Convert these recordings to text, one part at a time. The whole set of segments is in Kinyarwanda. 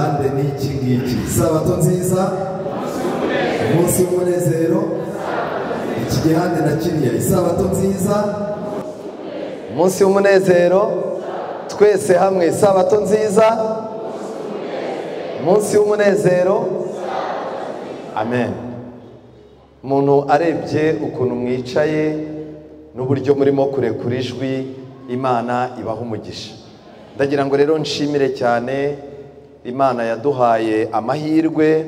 gihande n'iki ngiki. Isabato nziza, umunsi w'umunezero, iki gihande na kiriya. Isabato nziza, umunsi w'umunezero, twese hamwe. Isabato nziza, umunsi w'umunezero. Amen. Umuntu arebye ukuntu mwicaye n'uburyo murimo kurekura ijwi, Imana ibaha umugisha. Ndagira ngo rero nshimire cyane Imana yaduhaye amahirwe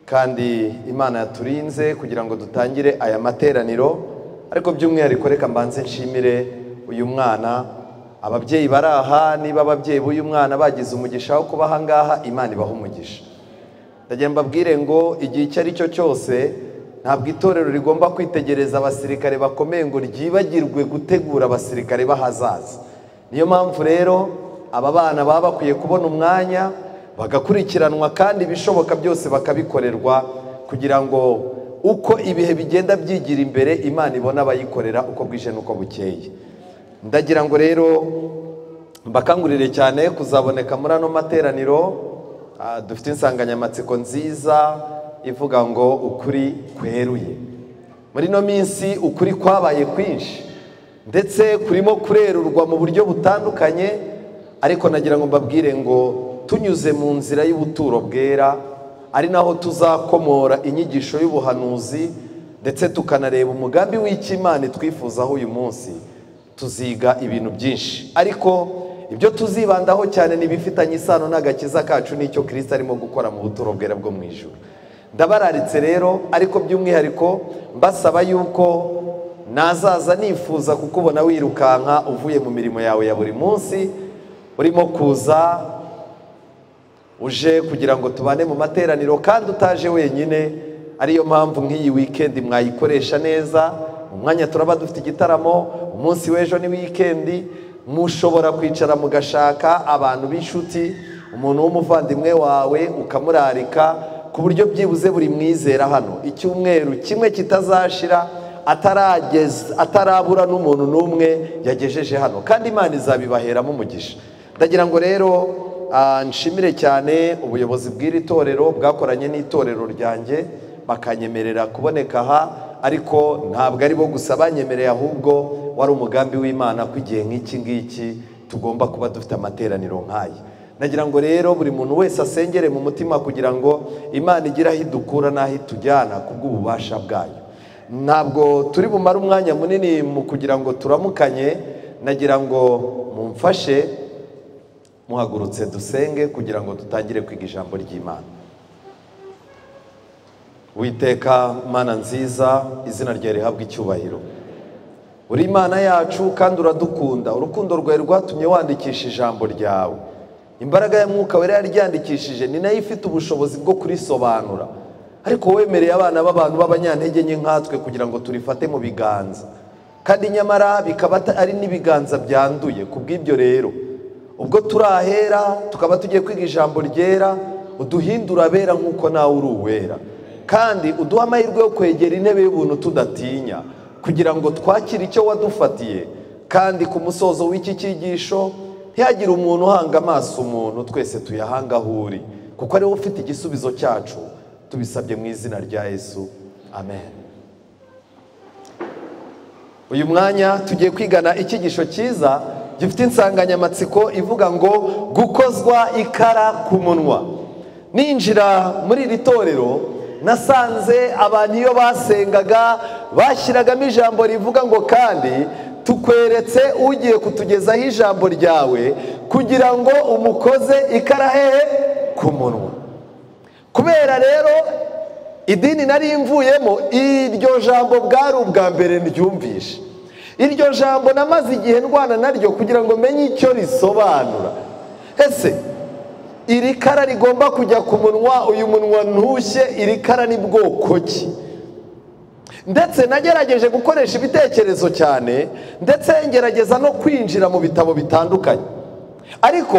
kandi Imana yaturinze kugira ngo dutangire aya materaniro. Ariko by'umwihariko reka mbanze nshimire uyu mwana, ababyeyi baraha. Niba ababyeyi b'uyu mwana bagize umugisha wo kuba aha ngaha, Imana ibaha umugisha. Ndagira mbabwire ngo igihe icyo ari cyo cyose ntabwo itorero rigomba kwitegereza abasirikare bakomeye ngo ryibagirwe gutegura abasirikare b'ahazaza. Niyo mpamvu rero aba bana baba bakwiye kubona umwanya bagakurikiranwa, kandi ibishoboka byose bakabikorerwa, kugira ngo uko ibihe bigenda byigira imbere, Imana ibona abayikorera uko bwije n'uko bukeye. Ndagira ngo rero mbakangurire cyane kuzaboneka muri ano materaniro. Dufite insanganyamatsiko nziza ivuga ngo ukuri kweruye. Muri no minsi ukuri kwabaye kwinshi, ndetse kurimo kurerurwa mu buryo butandukanye. Ariko nagira ngo mbabwire ngo tunyuze mu nzira y'ubuturo bwera, ari naho tuzakomora inyigisho y'ubuhanuzi, ndetse tukanareba umugambi w'Imana twifuzaho uyu munsi. Tuziga ibintu byinshi, ariko ibyo tuzibandaho cyane n'ibifitanye isano n'agakiza kacu n'icyo Kristo arimo gukora mu buturo bwera bwo mu ijuru. Ndabararitse rero, ariko by'umwihariko mbasaba yuko nazaza nifuza kukubona wirukanka uvuye mu mirimo yawe ya buri munsi, urimo kuza uje kugira ngo tubane mu materaniro, kandi utaje wenyine. Ariyo mpamvu nk'iyi weekend mwayikoresha neza. Umwanya turaba dufite igitaramo, umunsi w'ejo ni weekend, mushobora kwicara mugashaka abantu b'inshuti, umuntu w'umuvandimwe wawe ukamurarika, ku buryo byibuze buri mwizera hano icyumweru kimwe kitazashira atarabura n'umuntu n'umwe yagejeje hano, kandi Imana izabibaheramo umugisha. Ndagira ngo rero nshimire cyane ubuyobozi bw'iri torero bwakoranye n'itorero ryanjye bakanyemerera kuboneka aha. Ariko ntabwo ari bo gusa banyemereye, ahubwo wari umugambi w'Imana ko igihe nk'iki ngiki tugomba kuba dufite amateraniro nk'aya. Nagira ngo rero buri muntu wese asengere mu mutima kugira ngo Imana igire aho idukura n'aho itujyana kubw'ububasha bwayo. Ntabwo turi bumare umwanya munini mu kugira ngo turamukanye. Nagira ngo mumfashe muhagurutse dusenge kugira ngo dutangire kwiga ijambo ry'Imana. Uwiteka Mana nziza, izina ryawe rihabwe icyubahiro. Uri Imana yacu kandi uradukunda. Urukundo rwawe rwatumye wandikisha ijambo ryawe. Imbaraga ya Mwuka Wera yaryandikishije, ni nayo ifite ubushobozi bwo kurisobanura. Ariko wemereye abana b'abantu b'abanyantege nke nkatwe kugira ngo turifate mu biganza, kandi nyamara bikaba ari n'ibiganza byanduye. Kubw'ibyo rero, ubwo turahera tukaba tugiye kwiga ijambo ryera, uduhindura abera nk'uko nawe uri uwera, kandi uduha amahirwe yo kwegera intebe y'ubuntu tudatinya, kugira ngo twakire icyo wadufatiye. Kandi ku musozo w'iki cyigisho ntihagire umuntu uhanga amaso umuntu, twese tuyahanga aho uri, kuko ariwe ufite igisubizo cyacu. Tubisabye mu izina rya Yesu, amen. Uyu mwanya tugiye kwigana icyigisho cyiza gifite insanganyamatsiko ivuga ngo gukozwa ikara ku munwa. Ninjira muri iri torero nasanze abantu iyo basengaga bashyiragamo ijambo rivuga ngo kandi tukweretse ugiye kutugezaho ijambo ryawe kugira ngo umukoze ikara hehe ku munwa. Kubera rero idini nari mvuyemo, iryo jambo bwari ubwa mbere ndyumvishe. Iryo jambo namaze igihe ndwana naryo kugira ngo menye icyo risobanura. Ese iri kara rigomba kujya ku munwa, uyu munwa ntushye, iri kara ni bwoko ki? Ndetse nagerageje gukoresha ibitekerezo cyane, ndetse ngerageza no kwinjira mu bitabo bitandukanye. Ariko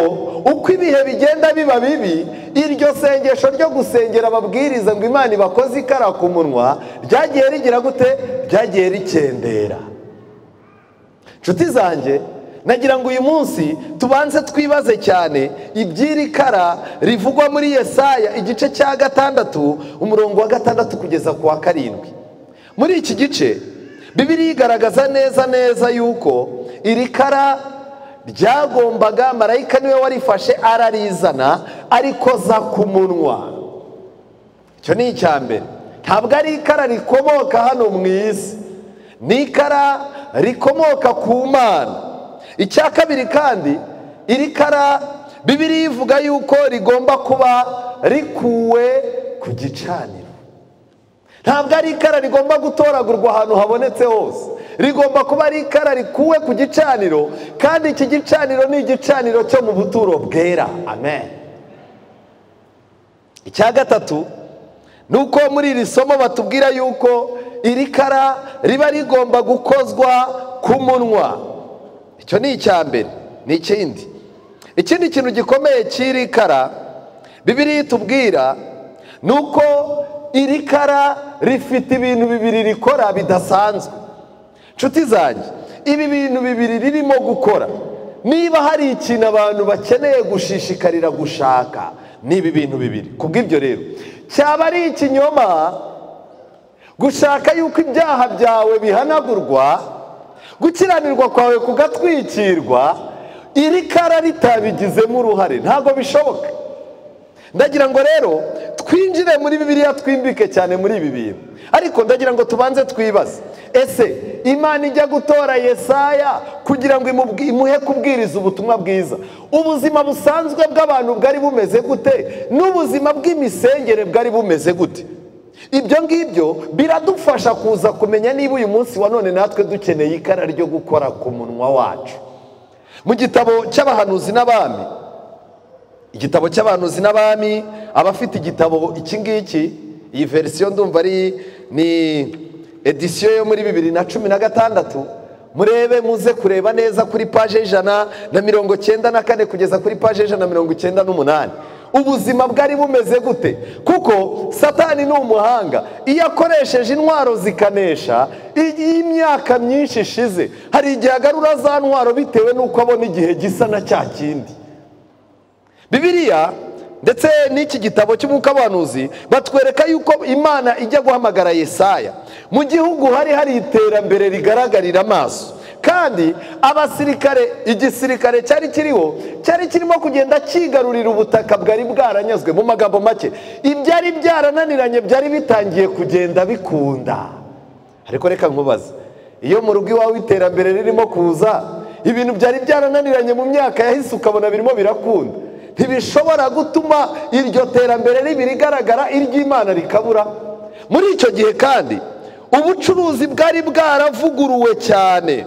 uko ibihe bigenda biba bibi, iryo sengesho ryo gusengera ababwiriza ngo Imana ibakoze ikara ku munwa ryagiye rigira gute? Ryagiye rikendera. Nshuti zanjye, nagira ngo uyu munsi tubanze twibaze cyane iby'iri kara rivugwa muri Yesaya igice cya 6 umurongo wa 6 kugeza ku wa 7. Muri iki gice Bibiliya igaragaza neza yuko iri kara ryagombaga, marayika niwe warifashe ararizana arikoza ku munwa. Icyo ni icya mbere. Ntabwo ari ikara rikomoka hano mu isi, ni ikara rikomoka ku Mana. Icya kabiri kandi, iri kara Bibiliya ivuga yuko rigomba kuba rikuwe ku gicaniro. Ntabwo ari ikara rigomba gutoragurwa ahantu habonetse hose, rigomba kuba ari ikara rikuwe ku gicaniro, kandi iki gicaniro ni igicaniro cyo mu buturo bwera. Amen. Icya gatatu nuko muri iri somo batubwira yuko iri kara riba rigomba gukozwa ku munwa. Icyo ni icya mbere. Ni ikindi kintu gikomeye cy'iri kara Bibiliya itubwira nuko iri kara rifite ibintu bibiri rikora bidasanzwe. Nshuti zanjye, ibi bintu bibiri ririmo gukora, niba hari ikintu abantu bakeneye gushishikarira gushaka, ni ibi bintu bibiri. Kubw'ibyo rero cyaba ari ikinyoma gushaka yuko ibyaha byawe bihanagurwa, gukiranirwa kwawe kugatwikirwa, iri kara ritabigizemo uruhare. Ntabwo bishoboka. Ndagira ngo rero twinjire muri Bibiliya, twimbike cyane muri ibi bintu. Ariko ndagira ngo tubanze twibaze, ese Imana ijya gutora Yesaya kugira ngo imuhe kubwiriza ubutumwa bwiza, ubuzima busanzwe bw'abantu bwari bumeze gute, n'ubuzima bw'imisengere bwari bumeze gute? Ibyo ngibyo biradufasha kuza kumenya niba uyu munsi wa none natwe dukeneye ikara ryo gukora ku munwa wacu. Mu gitabo cy'abahanuzi n'abami, igitabo cy'abahanuzi n'abami, abafite igitabo iki ngiki, iyi verisiyo ndumva ni edisiyo yo muri 2016, murebe muze kureba neza kuri paje 194 kugeza kuri paje 198. Ubuzima bwari bumeze gute? Kuko Satani ni umuhanga, iyo akoresheje intwaro zikanesha, imyaka myinshi ishize, hari igihe agarura za ntwaro bitewe n'uko abona igihe gisa na cya kindi. Bibiliya ndetse n'iki gitabo cy'umwuka w'abahanuzi batwereka yuko Imana ijya guhamagara Yesaya mu gihugu hari iterambere rigaragarira amaso, kandi abasirikare, igisirikare cyari kirimo kugenda kigarurira ubutaka bwari bwaranyazwe. Mu magambo make, ibyari byarananiranye byari bitangiye kugenda bikunda. Ariko reka nkubaze, iyo mu rugo iwawe iterambere ririmo kuza, ibintu byari byarananiranye mu myaka yahise ukabona birimo birakunda, ntibishobora gutuma iryo terambere rigaragara, iry'Imana rikabura. Muri icyo gihe kandi ubucuruzi bwari bwaravuguruwe cyane.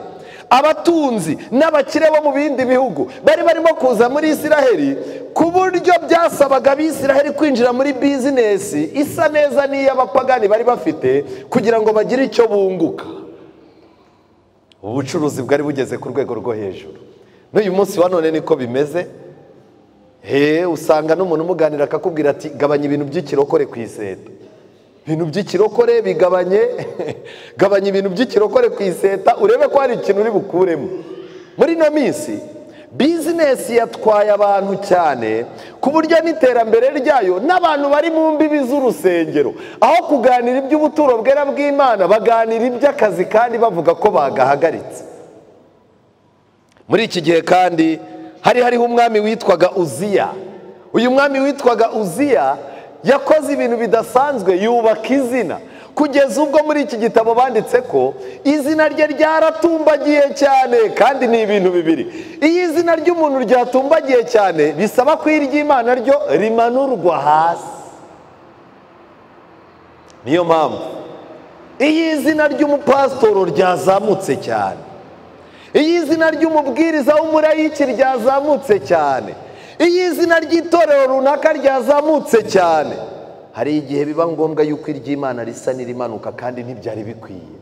Abatunzi n'abakire bo mu bindi bihugu bari barimo kuza muri Isiraheli, ku buryo byasabaga Abisiraheli kwinjira muri bizinesi isa neza n'iy'abapagani bari bafite kugira ngo bagire icyo bunguka. Ubucuruzi bwari bugeze ku rwego rwo hejuru. N'uyu munsi wa none niko bimeze. Usanga n'umuntu umuganira akakubwira ati gabanya ibintu by'ikirokore ku iseta. Ibintu by'ikirokore bigabanye, gabanya ibintu by'ikirokore ku iseta, urebe ko hari ikintu uri bukuremo. Muri ino minsi bizinesi yatwaye abantu cyane ku buryo n'iterambere ryayo n'abantu bari mu mbibi z'urusengero, aho kuganira iby'ubuturo bwera bw'Imana baganira iby'akazi kandi bavuga ko bagahagaritse. Muri iki gihe kandi hariho umwami witwaga Uziya. Uyu mwami witwaga Uziya yakoze ibintu bidasanzwe, yubaka izina, kugeza ubwo muri iki gitabo banditse ko izina rye ryaratumbagiye cyane. Kandi ni ibintu bibiri, iyo izina ry'umuntu ryatumbagiye cyane bisaba ko iry'Imana ryo rimanurwa hasi. Niyo mpamvu iyo izina ry'umupasitoro ryazamutse cyane, iyo izina ry'umubwiriza w'umurayiki ryazamutse cyane, iyo izina ry'itorero runaka ryazamutse cyane, hari igihe biba ngombwa yuko iry'Imana risa n'irimanuka, kandi ntibyari bikwiye.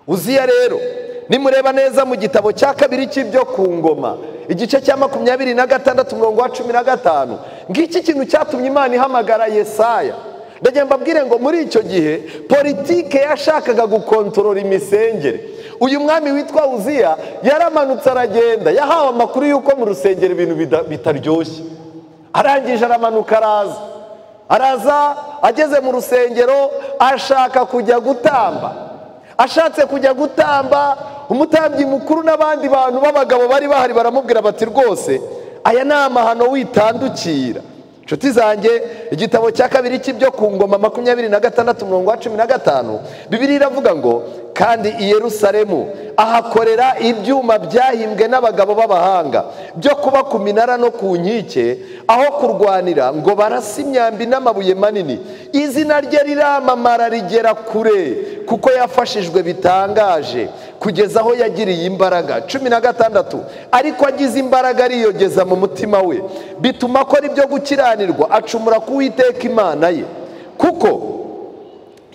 Uziya rero nimureba neza mu gitabo cya 2 cy'ibyo ku ngoma, igice cya 26 umurongo wa 15, ngiki kintu cyatumye Imana ihamagara Yesaya. Ndagira mbabwire ngo muri icyo gihe politike yashakaga gukontorora imisengere. uyu mwami witwa Uziya yaramanutse aragenda, yahawe amakuru y'uko mu rusengero ibintu bitaryoshye. Arangije aramanuka araza ageze mu rusengero ashaka kujya gutamba. Ashatse kujya gutamba, umutambyi mukuru n'abandi bantu b'abagabo bari bahari baramubwira bati rwose aya ni amahano witandukira. Nshuti zanjye, igitabo cya kabiri cy'ibyo ku ngoma 26:15 Bibiliya iravuga ngo kandi i Yerusalemu ahakorera ibyuma byahimbwe n'abagabo b'abahanga byo kuba ku minara no ku nkike, aho kurwanira ngo barase imyambi n'amabuye manini. Izina rye riramamara rigera kure, kuko yafashijwe bitangaje kugeza aho yagiriye imbaraga. 16 ariko agize imbaraga ariyogeza mu mutima we, bituma akora ibyo gukiranirwa, acumura ku Uwiteka Imana ye, kuko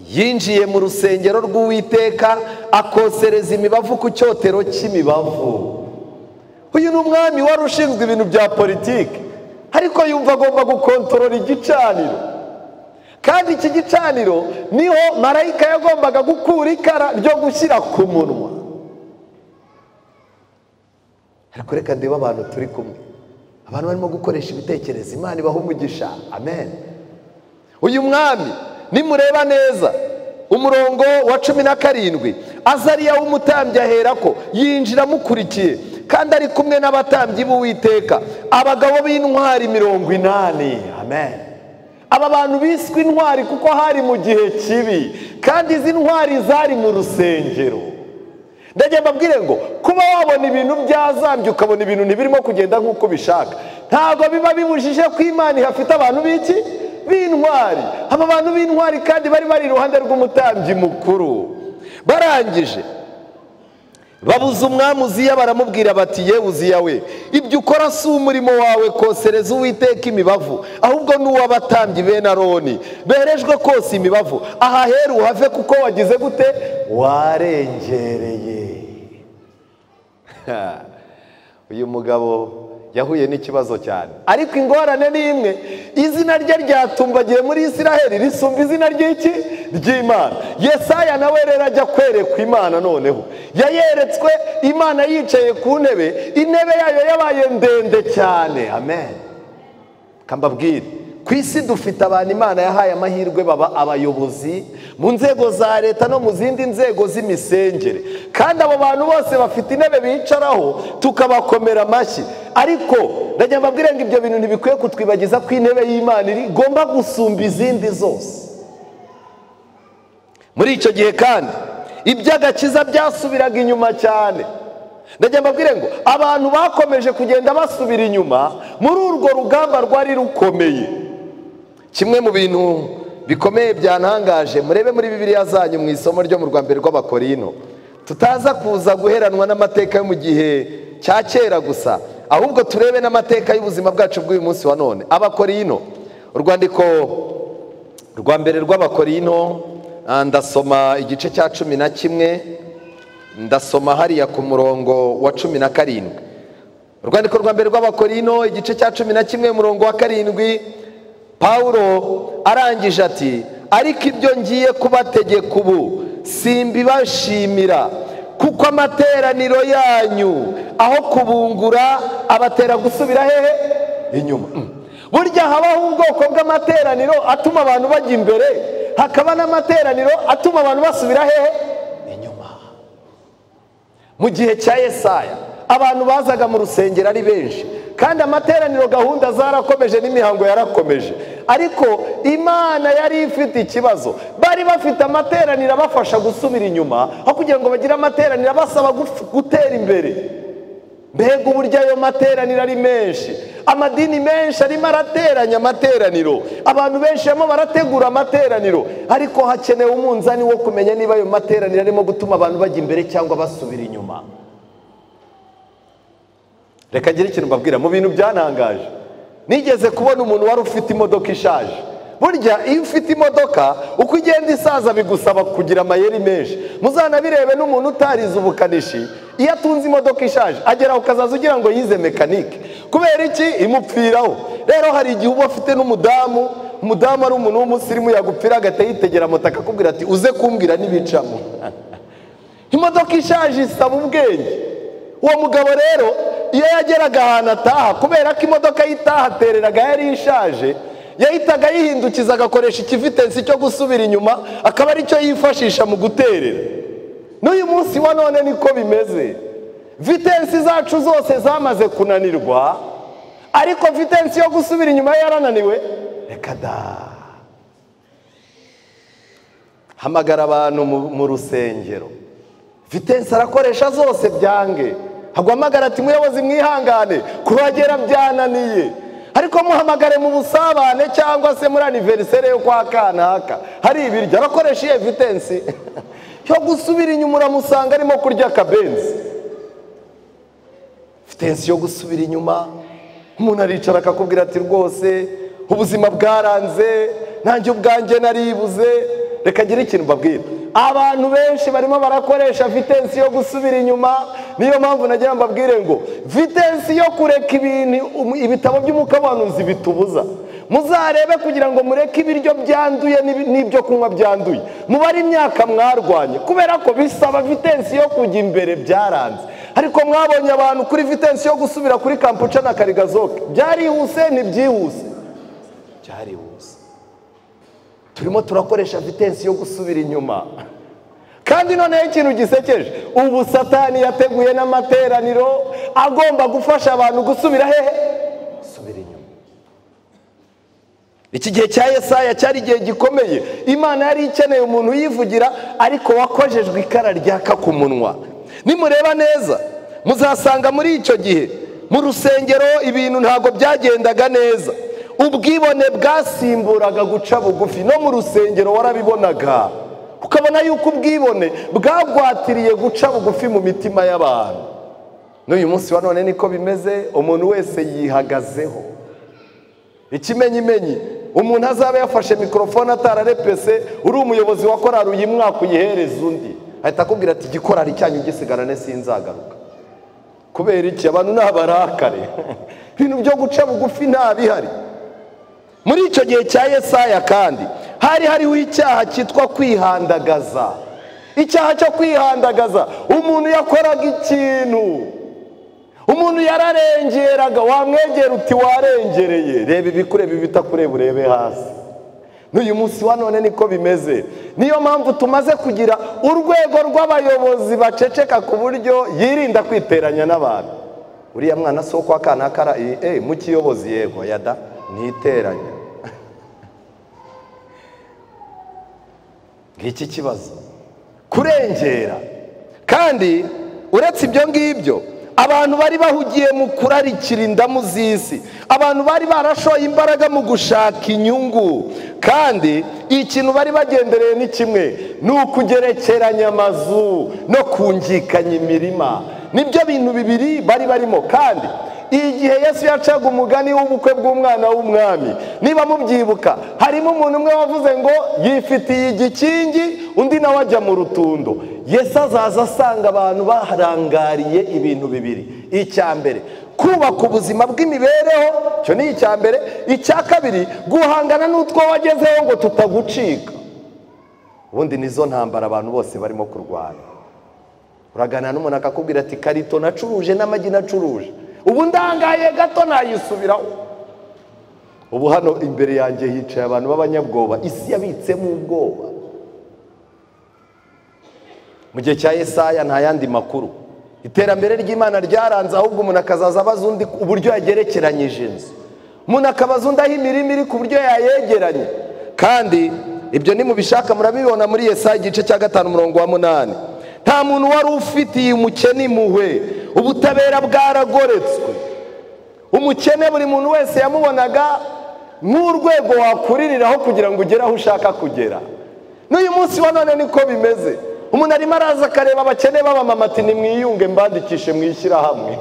yinjiye mu rusengero rw'Uwiteka akosereza imibavu ku cyotero cy'imibavu. Uyu ni umwami wari ushinzwe ibintu bya politiki, ariko yumva agomba gukontorora igicaniro, kandi iki gicaniro niho marayika yagombaga gukura ikara ryo gushyira ku munwa. Ariko reka ndeba abantu turi kumwe, abantu barimo gukoresha ibitekerezo. Imana ibaha umugisha, amen. Uyu mwami nimureba neza umurongo wa 17, Azariya w'umutambyi aherako yinjira amukurikiye, kandi ari kumwe n'abatambyi b'Uwiteka, abagabo b'intwari 80. Amen. Aba bantu biswe intwari kuko hari mu gihe kibi, kandi izi ntwari zari mu rusengero. Ndagiye mbabwire ngo kuba wabona ibintu byazambye ukabona ibintu ntibirimo kugenda nk'uko bishaka, ntabwo biba bibujije ko Imana ihafite abantu b'iki b'intwari. Aba bantu b'intwari kandi bari iruhande rw'umutambyi mukuru. Barangije babuza umwami Uziya, baramubwira bati ye Uziya we, ibyo ukora si umurimo wawe kosereza Uwiteka imibavu, ahubwo n'uw'abatambyi bene Aroni berejwe kose imibavu. Aha hera uhave, kuko wagize gute? Warengereye. Uyu mugabo yahuye n'ikibazo cyane, ariko ingorane ni imwe, izina rye ryatumbagiye muri Isiraheli risumba izina ry'iki ry'Imana. Yesaya nawe rero ajya kwerekwa Imana, noneho yayeretswe Imana yicaye ku ntebe, intebe yayo yabaye ndende cyane. Amen. Kambabwire, ku isi dufite abantu Imana yahaye amahirwe baba abayobozi mu nzego za leta no mu zindi nzego z'imisengere, kandi abo bantu bose bafite intebe bicaraho tukabakomera amashyi. Ariko ndagira mbabwire ngo ibyo bintu ntibikwiye kutwibagiza ko intebe y'Imana igomba gusumba izindi zose. Muri icyo gihe kandi iby'agakiza byasubiraga inyuma cyane. Ndagira mbabwire ngo abantu bakomeje kugenda basubira inyuma muri urwo rugamba rwari rukomeye. Kimwe mu bintu bikomeye byantangaje, murebe muri Bibiliya zanyu mu isomo ryo mu Rwambere rw'Abakorino, tutaza kuza guheranwa n'amateka yo mu gihe cya kera gusa, ahubwo turebe n'amateka y'ubuzima bwacu bw'uyu munsi wa none. Abakorino, urwandiko rwa mbere rw'Abakorino, ndasoma igice cya 11, ndasoma hariya ku murongo wa 17. Urwandiko rwa mbere rw'Abakorino igice cya 11 umurongo wa 7, Pawulo arangije ati, ariko ibyo ngiye kubategeka ubu simbibashimira, kuko amateraniro yanyu aho kubungura abatera gusubira hehe inyuma. Burya habaho ubwoko bw'amateraniro atuma abantu bajya imbere, hakaba n'amateraniro atuma abantu basubira hehe inyuma. Mu gihe cya Yesaya abantu bazaga mu rusengero ari benshi, kandi amateraniro gahunda zarakomeje n'imihango yarakomeje, ariko Imana yari ifite ikibazo. Bari bafite amateraniro abafasha gusubira inyuma, aho kugira ngo bagire amateraniro abasaba gutera imbere. Mbega uburyo ayo materaniro ari menshi, amadini menshi arimo arateranya amateraniro, abantu benshi barimo barategura amateraniro, ariko hakenewe umunzani wo kumenya niba ayo materaniro arimo gutuma abantu bajya imbere cyangwa basubira inyuma. Reka ngire ikintu mbabwira, mu bintu byanangaje, nigeze kubona umuntu wari ufite imodoka ishaje. Burya iyo ufite imodoka uko igenda isaza bigusaba kugira amayeri menshi. Muzanabirebe n'umuntu utarize ubukanishi, iyo atunze imodoka ishaje agera ukazaza ugira ngo yize mekanike. Kubera iki? Imupfiraho. Rero hari igihe uba afite n'umudamu, umudamu ari umuntu w'umusirimu, yagupfira agahita yitegera moto akakubwira ati uze kumbwira n'ibicamo. imodoka ishaje isaba ubwenge. Uwo mugabo rero iyo yageraga ahantu ataha, kubera ko imodoka yitahatereraga yari ishaje, yahitaga yihindukiza agakoresha ikivitensi cyo gusubira inyuma, akaba ari cyo yifashisha mu guterera. N'uyu munsi wa none niko bimeze. Vitensi zacu zose zamaze kunanirwa, ariko vitensi yo gusubira inyuma yarananiwe. Reka da. Hamagara abantu mu rusengero, vitensi arakoresha zose byange. Hagwamagara ati muyobozi mwihangane kuhagera byananiye, ariko muhamagare mu busabane cyangwa se muri anniversaire yo kwa kanaka hari ibiryo. Arakoresha iyo vitensi yo gusubira inyuma, uramusanga arimo kurya akabenzi. Vitensi yo gusubira inyuma, umuntu aricara akakubwira ati rwose ubuzima bwaranze, nanjye ubwanjye naribuze. Reka ngira ikintu mbabwira, abantu benshi barimo barakoresha vitensi yo gusubira inyuma. Niyo mpamvu nagira mbabwire ngo vitensi yo kureka ibitabo by'umukabanuzi bitubuza, muzarebe kugira ngo mureke ibiryo byanduye n'ibyo kunywa byanduye. Mubare imyaka mwarwanye, kubera ko bisaba vitensi yo kujya imbere byaranze. Ariko mwabonye abantu kuri vitensi yo gusubira kuri Kampucha na Karigazoke, byarihuse ntibyihuse? Byarihuse. Turimo turakoresha vitensi yo gusubira inyuma. Kandi noneho ikintu gisekeje, ubu Satani yateguye n'amateraniro agomba gufasha abantu gusubira hehe? Gusubira inyuma. Iki gihe cya Yesaya cyari igihe gikomeye. Imana yari ikeneye umuntu yivugira, ariko wakojejwe ikara ryaka ku munwa. Nimureba neza muzasanga muri icyo gihe mu rusengero ibintu ntago byagendaga neza. Ubwibone bwasimburaga guca bugufi. No mu rusengero warabibonaga, ukabona yuko ubwibone bwagwatiriye guca bugufi mu mitima y'abantu. N'uyu munsi wa none niko bimeze. Umuntu wese yihagazeho. Ikimenyimenyi, umuntu azaba yafashe mikrofone atararepese, uri umuyobozi wa korari uyu mwaka uyihereza undi, ahita akubwira ati igikorari cyanyu gisigarane sinzagaruka. Kubera iki? Abantu n'abarakare. Ibintu byo guca bugufi nta bihari. Muri icyo gihe cya Yesaya kandi hariho icyaha cyitwa kwihandagaza. Icyaha cyo kwihandagaza, umuntu yakoraga ikintu, umuntu yararengeraga, wamwegera uti warengereye, reba ibikureba ibitakureba urebe hasi. N'uyu munsi wa none niko bimeze. Niyo mpamvu tumaze kugira urwego rw'abayobozi baceceka ku buryo yirinda kwiteranya n'abantu. Uriya mwana so kwa kanakara mu kiyobozi, yego yada ntiteranya. Ngiki kibazo kurengera. Kandi uretse ibyo ngibyo, abantu bari bahugiye mu kurarikira indamu z'isi, abantu bari barashoye imbaraga mu gushaka inyungu. Kandi ikintu bari bagendereye ni kimwe, ni ukugerekeranya amazu no kungikanya imirima. Nibyo bintu bibiri bari barimo. Kandi igihe Yesu yacaga umugani w'ubukwe bw'umwana w'umwami, niba mubyibuka, harimo umuntu umwe wavuze ngo yifitiye igikingi, undi nawe ajya mu rutundo. Yesu azaza asanga abantu baharangariye ibintu bibiri. Icya mbere, kubaka ubuzima bw'imibereho, cyo ni icya mbere. Icya kabiri, guhangana n'utwo wagezeho ngo tutagucika. Ubundi nizo ntambara abantu bose barimo kurwana. Uragana n'umuntu akakubwira ati karito nacuruje n'amagi nacuruje, ubu ndangaye gato nayisubiraho. Ubu hano imbere yanjye hicaye abantu b'abanyabwoba, isi yabitsemo ubwoba. Mu gihe cya Yesaya nta yandi makuru. Iterambere ry'Imana ryaranze, ahubwo umuntu akazaza abaza undi uburyo yagerekeranyije inzu, umuntu akabaza undi aho imirima iri ku buryo yayegeranye. Kandi ibyo nimubishaka murabibona muri Yesaya igice cya 5:8. Nta muntu wari ufitiye umukene impuhwe, ubutabera bwaragoretswe. Umukene buri muntu wese yamubonaga nk'urwego wakuririraho kugira ngo ugere aho ushaka kugera. N'uyu munsi wa none niko bimeze. Umuntu arimo araza akareba abakene b'abamama ati nimwiyunge mbandikishe mwishyirahamwe.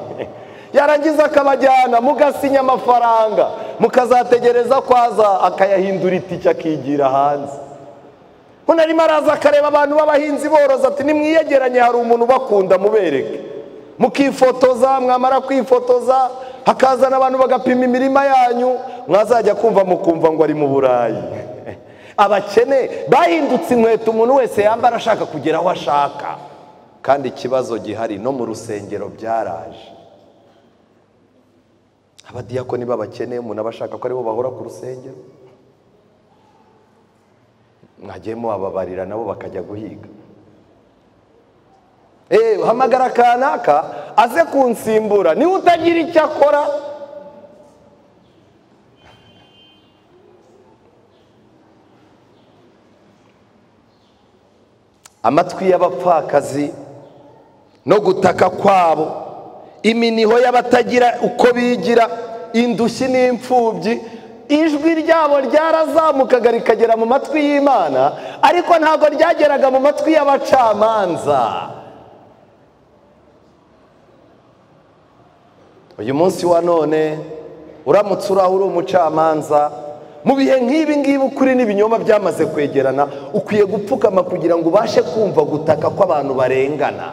Yarangiza akabajyana, mugasinya amafaranga, mukazategereza kwaza akayahindura itike akigira hanze. Umuntu arimo araza akareba abantu b'abahinzi boroza ati nimwiyegeranye hari umuntu bakunda mubereke. Mukifotoza, mwamara kwifotoza hakazana abantu bagapima imirima yanyu, mwazajya kumva mukumva ngo ari mu Burayi. Abakene bahindutse inkweto umuntu wese yambara ashaka kugera aho ashaka. kandi ikibazo gihari no mu rusengero byaraje. Abadiyakoni babakeneye, umuntu aba ashaka ko aribo bahora ku rusengero. Mwagiyemo ababarira nabo bakajya guhiga. Hamagara kanaka aze kunsimbura, niwe utagira icyo akora. Amatwi y'abapfakazi no gutaka kwabo, iminiho y'abatagira uko bigira, indushyi n'imfubyi, ijwi ryabo ryarazamukaga rikagera mu matwi y'Imana, ariko ntabwo ryageraga mu matwi y'abacamanza. Uyu munsi wa none uramutse uri umucamanza, mu bihe nk'ibi ngibi ukuri n'ibinyoma byamaze kwegerana, ukwiye gupfukama kugira ngo ubashe kumva gutaka kw'abantu barengana.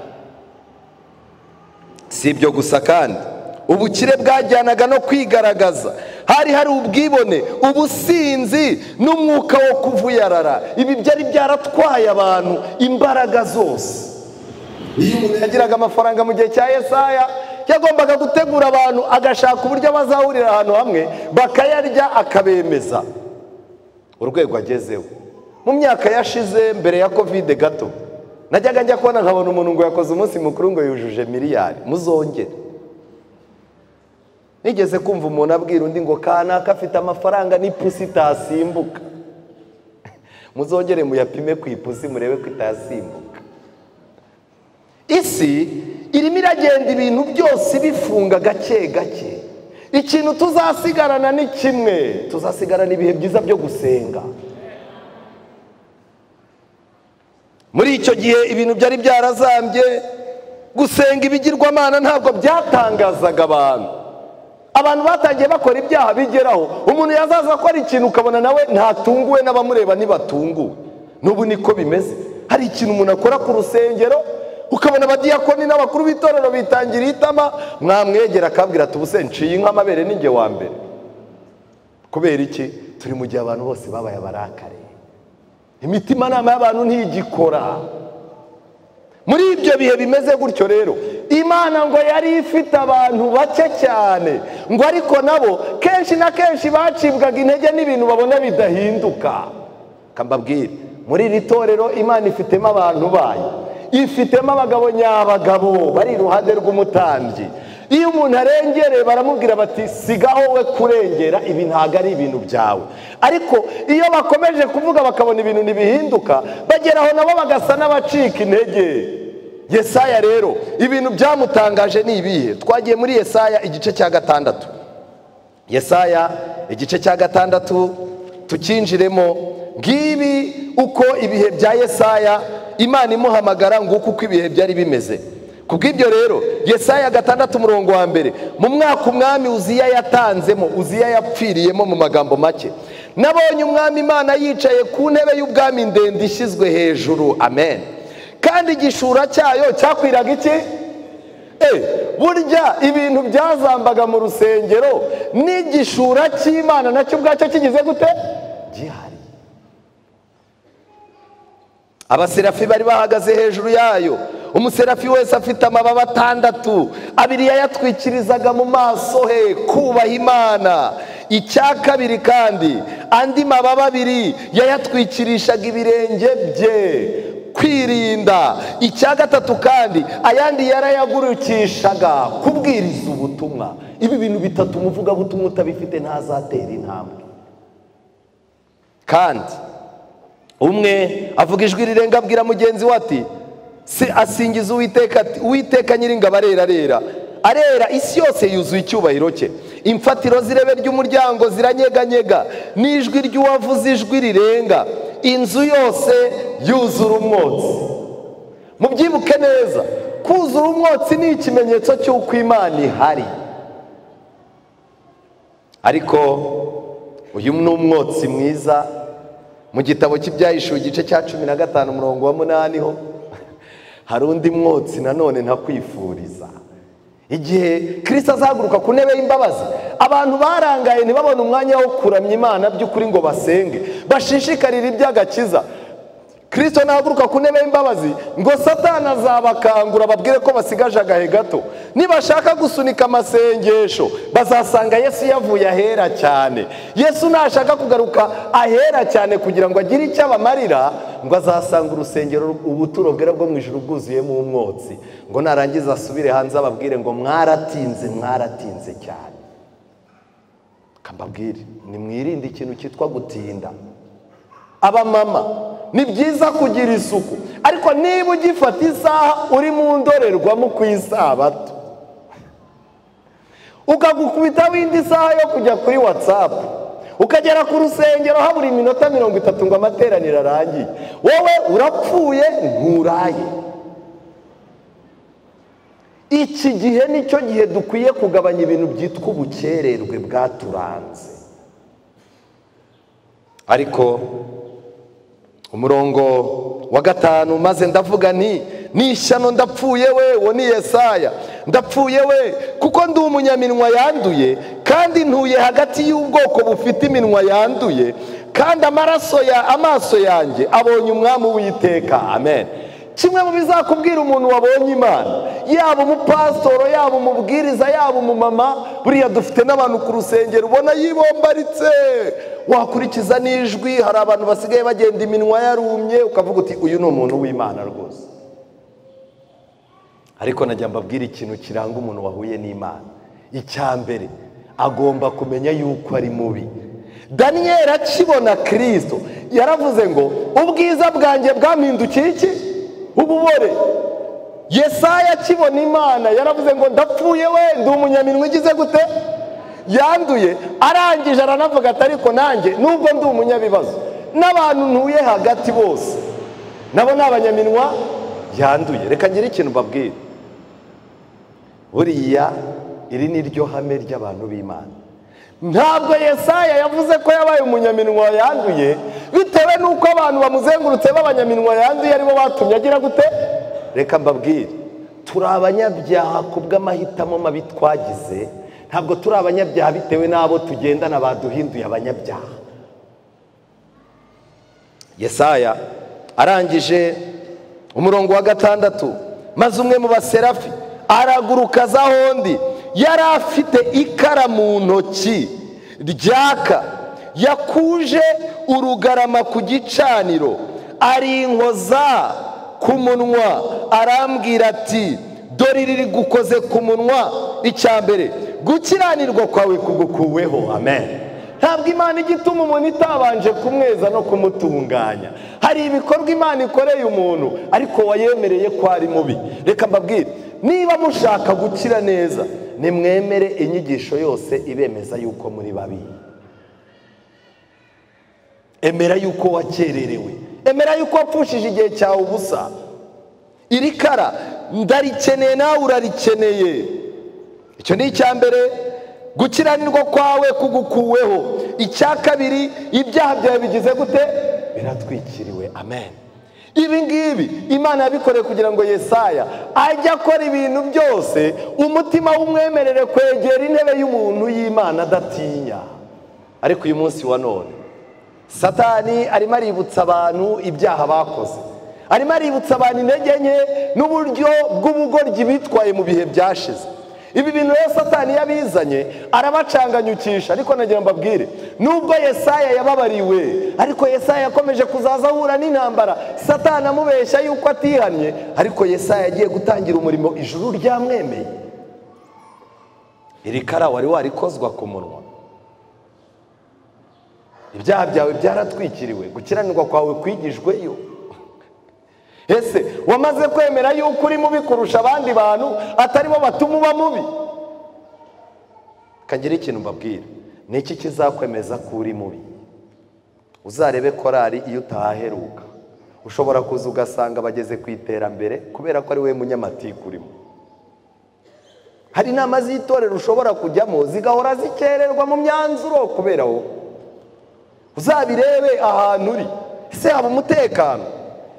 Si ibyo gusa kandi, ubukire bwajyanaga no kwigaragaza. Hari ubwibone, ubusinzi n'umwuka wo kuvuyarara. Ibi byari byaratwaye abantu imbaraga zose. Iyo umuntu yagiraga amafaranga mu gihe cya Yesaya, yagombaga gutegura abantu, agashaka uburyo bazahurira ahantu hamwe bakayarya, akabemeza urwego agezeho. Mu myaka yashize mbere ya Covid gato, najyaga njya kubona nkabona umuntu ngo yakoze umunsi mukuru ngo yujuje miliyari. Muzongere. Nigeze kumva umuntu abwira undi ngo kanaka afite amafaranga n'ipusi itasimbuka. Muzongere muyapime ku ipusi murebe ko itasimbuka. Isi irimo iragenda ibintu byose bifunga gake gake. Ikintu tuzasigarana ni kimwe, tuzasigarana ibihe byiza byo gusenga. Muri icyo gihe ibintu byari byarazambye, gusenga ibigirwamana ntabwo byatangazaga abantu. Abantu batangiye bakora ibyaha bigeraho umuntu yazaza akora ikintu ukabona nawe ntatunguwe, n'abamureba ntibatunguwe. N'ubu niko bimeze. Hari ikintu umuntu akora ku rusengero, ukabona abadiyakoni n'abakuru b'itorero bitangira itama, mwamwegera akabwira ati ubuse nciye inka amabere ninjye wa mbere. Kubera iki? Turi mu gihe abantu bose babaye abarakare, imitima nama y'abantu ntigikora. Muri ibyo bihe bimeze gutyo rero, Imana ngo yari ifite abantu bake cyane, ngo ariko nabo kenshi na kenshi bacibwaga intege n'ibintu babona bidahinduka. Kambabwire, muri iri torero Imana ifitemo abantu bayo, ifitemo abagabo nyabagabo bari iruhande rw'umutambyi. Iyo umuntu arengereye baramubwira bati sigaho we kurengera, ibi ntago ari ibintu byawe. Ariko iyo bakomeje kuvuga bakabona ibintu ntibihinduka, bageraho nabo bagasa n'abacika intege. Yesaya rero ibintu byamutangaje ni ibihe? Twagiye muri Yesaya igice cya 6. Yesaya igice cya 6 tukinjiremo. Ngibi uko ibihe bya Yesaya Imana imuhamagara, nguko uko ibihe byari bimeze. Kubw'ibyo rero Yesaya 6:1, mu mwaka umwami Uziya yatanzemo, Uziya yapfiriyemo mu magambo make, nabonye umwami Imana yicaye ku ntebe y'ubwami ndende ishyizwe hejuru. Amen. Kandi igishura cyayo cyakwiraga iki? Burya ibintu byazambaga mu rusengero, n'igishura cy'Imana nacyo ubwacyo kigize gute? Gihari. Abaserafi bari bahagaze hejuru yayo. Umuserafi wese afite amababa 6, 2 yayatwikirizaga mu maso he kubaha Imana. Icya kabiri kandi andi mababa 2 yayatwikirishaga ibirenge bye kwirinda. Icya gatatu kandi ayandi yarayagurukishaga kubwiriza ubutumwa. Ibi bintu bitatu umuvuga butumwa utabifite ntazatera intambwe. Kandi umwe avuga ijwi rirenga abwira mugenzi we ati asingiza Uwiteka ati Uwiteka Nyiringabo arera, arera, isi yose yuzuye icyubahiro cye. Imfatiro z'irebe ry'umuryango ziranyeganyega, n'ijwi ry'uwavuze ijwi rirenga, inzu yose yuzura umwotsi. Mubyibuke neza, kuzura umwotsi ni ikimenyetso cy'uko Imana ihari. Ariko uyu ni umwotsi mwiza. Mu gitabo cy'Ibyahishuwe igice cya 15:8 ho hari undi mwotsi nanone ntakwifuriza. Igihe Kristo azaguruka ku ntebe y'imbabazi, abantu barangaye ntibabone umwanya wo kuramya Imana by'ukuri ngo basenge, bashishikarira iby'agakiza. Kristo nahaguruka ku ntebe y'imbabazi ngo Satani azabakangura babwire ko basigaje agahe gato. Nibashaka gusunika amasengesho bazasanga Yesu yavuye ahera cyane. Yesu nashaka kugaruka ahera cyane kugira ngo agire icyo abamarira, ngo azasanga urusengero ubuturo bwera bwo mu ijuru bwuzuyemo umwotsi, ngo narangiza asubire hanze ababwire ngo mwaratinze cyane. Kambabwire nimwirinde ikintu cyitwa gutinda. Abamama ni byiza kugira isuku, ariko niba ugifata isaha uri mu ndorerwamo ku isabato ukagukubita windi saha yo kujya kuri WhatsApp ukagera ku rusengero habura iminota 30 ngo amateraniro arangiye, wowe urapfuye nturaye. Iki gihe nicyo gihe dukwiye kugabanya ibintu byitwa ubukererwe bwaturanze. Ariko umurongo wa 5 maze ndavuga nti nishyano ndapfuye we, wo ni Yesaya, ndapfuye we kuko ndi umunyaminwa yanduye kandi ntuye hagati y'ubwoko bufite iminwa yanduye, kandi amaso yanjye abonye umwami w'Uwiteka. Amen. Kimwe mu bizakubwira umuntu wabonye Imana, yaba umupasitoro, yaba umubwiriza, yaba umumama, buriya dufite n'abantu ku rusengero ubona yibombaritse, wakurikiza n'ijwi. Hari abantu basigaye bagenda iminwa yarumye ukavuga uti uyu ni umuntu w'Imana rwose. Ariko najya mbabwira ikintu kiranga umuntu wahuye n'Imana. Icyambere agomba kumenya yuko ari mubi. Daniel akibona Kristo yaravuze ngo ubwiza bwanjye bwampindukiye iki? Ububore. Yesaya akibona Imana yaravuze ngo ndapfuye we, ndi umunyaminwa igize gute? Yanduye. Arangije aranavuga ati ariko nanjye nubwo ndi umunyabibazo n'abantu ntuye hagati bose nabo ni abanyaminwa yanduye. Reka ngire ikintu mbabwira. Buriya iri ni ryo hame ry'abantu b'Imana. Ntabwo Yesaya yavuze ko yabaye umunyaminwa yanduye bitewe nuko abantu bamuzengurutse b'abanyaminwa yanduye aribo batumye agira gute. Reka mbabwire, turi abanyabyaha kubw'amahitamo mabi twagize, ntabwo turi abanyabyaha bitewe n'abo tugendana baduhinduye abanyabyaha. Yesaya arangije umurongo wa 6, maze umwe mu baserafi araguruka za hondi, yari afite ikara mu ntoki ryaka, yakuje urugarama ku gicaniro, arinkoza ku munwa, arambwira ati dore riri gukoze ku munwa. Icyambere gukiranirwa kwawe kugukuweho. Amen. Ntabwo Imana igituma umuntu itabanje kumweza no kumutunganya. Hari ibikorwa Imana ikoreye umuntu ariko wayemereye ko ari mubi. Reka mbabwire, niba mushaka gukira neza nimwemere inyigisho yose ibemeza yuko muri babi. Emera yuko wakererewe, emera yuko wapfushije igihe cyawe ubusa. Iri kara ndarikeneye nawe urarikeneye. Icyo ni icyambere, gukiranirwa kwawe kugukuweho. Icya kabiri, ibyaha byawe bigize gute? Biratwikiriwe. Amen. Ibi ngibi Imana yabikoreye kugira ngo Yesaya ajye akora ibintu byose umutima w'umwemerere kwegera intebe y'umuntu y'Imana adatinya. Ariko uyu munsi wa none Satani arimo aributsa abantu ibyaha bakoze, arimo aributsa abantu intege nke n'uburyo bw'ubugoryi bitwaye mu bihe byashize. Ibi bintu rero Satani yabizanye arabacanganyukisha. Ariko nagira mbabwire, nubwo Yesaya yababariwe, ariko Yesaya yakomeje kuzaza ahura n'intambara. Satani amubeshya yuko atihannye, ariko Yesaya yagiye gutangira umurimo ijuru ryamwemeye. Iri kara wari warikozwa ku munwa, ibyaha byawe byaratwikiriwe, gukiranirwa kwawe kwigijweyo. Ese wamaze kwemera yuko uri mubi kurusha abandi bantu, atari bo batuma uba mubi? Kagira ikintu mbabwira, niki kizakwemeza ko uri mubi? Uzarebe korari iyo utahaheruka, ushobora kuza ugasanga bageze ku iterambere kubera ko ari we munyamatiku urimo. Hari inama z'itorero ushobora kujyamo zigahora zikererwa mu myanzuro kubera wowe. Uzabirebe ahantu uri, ese haba umutekano?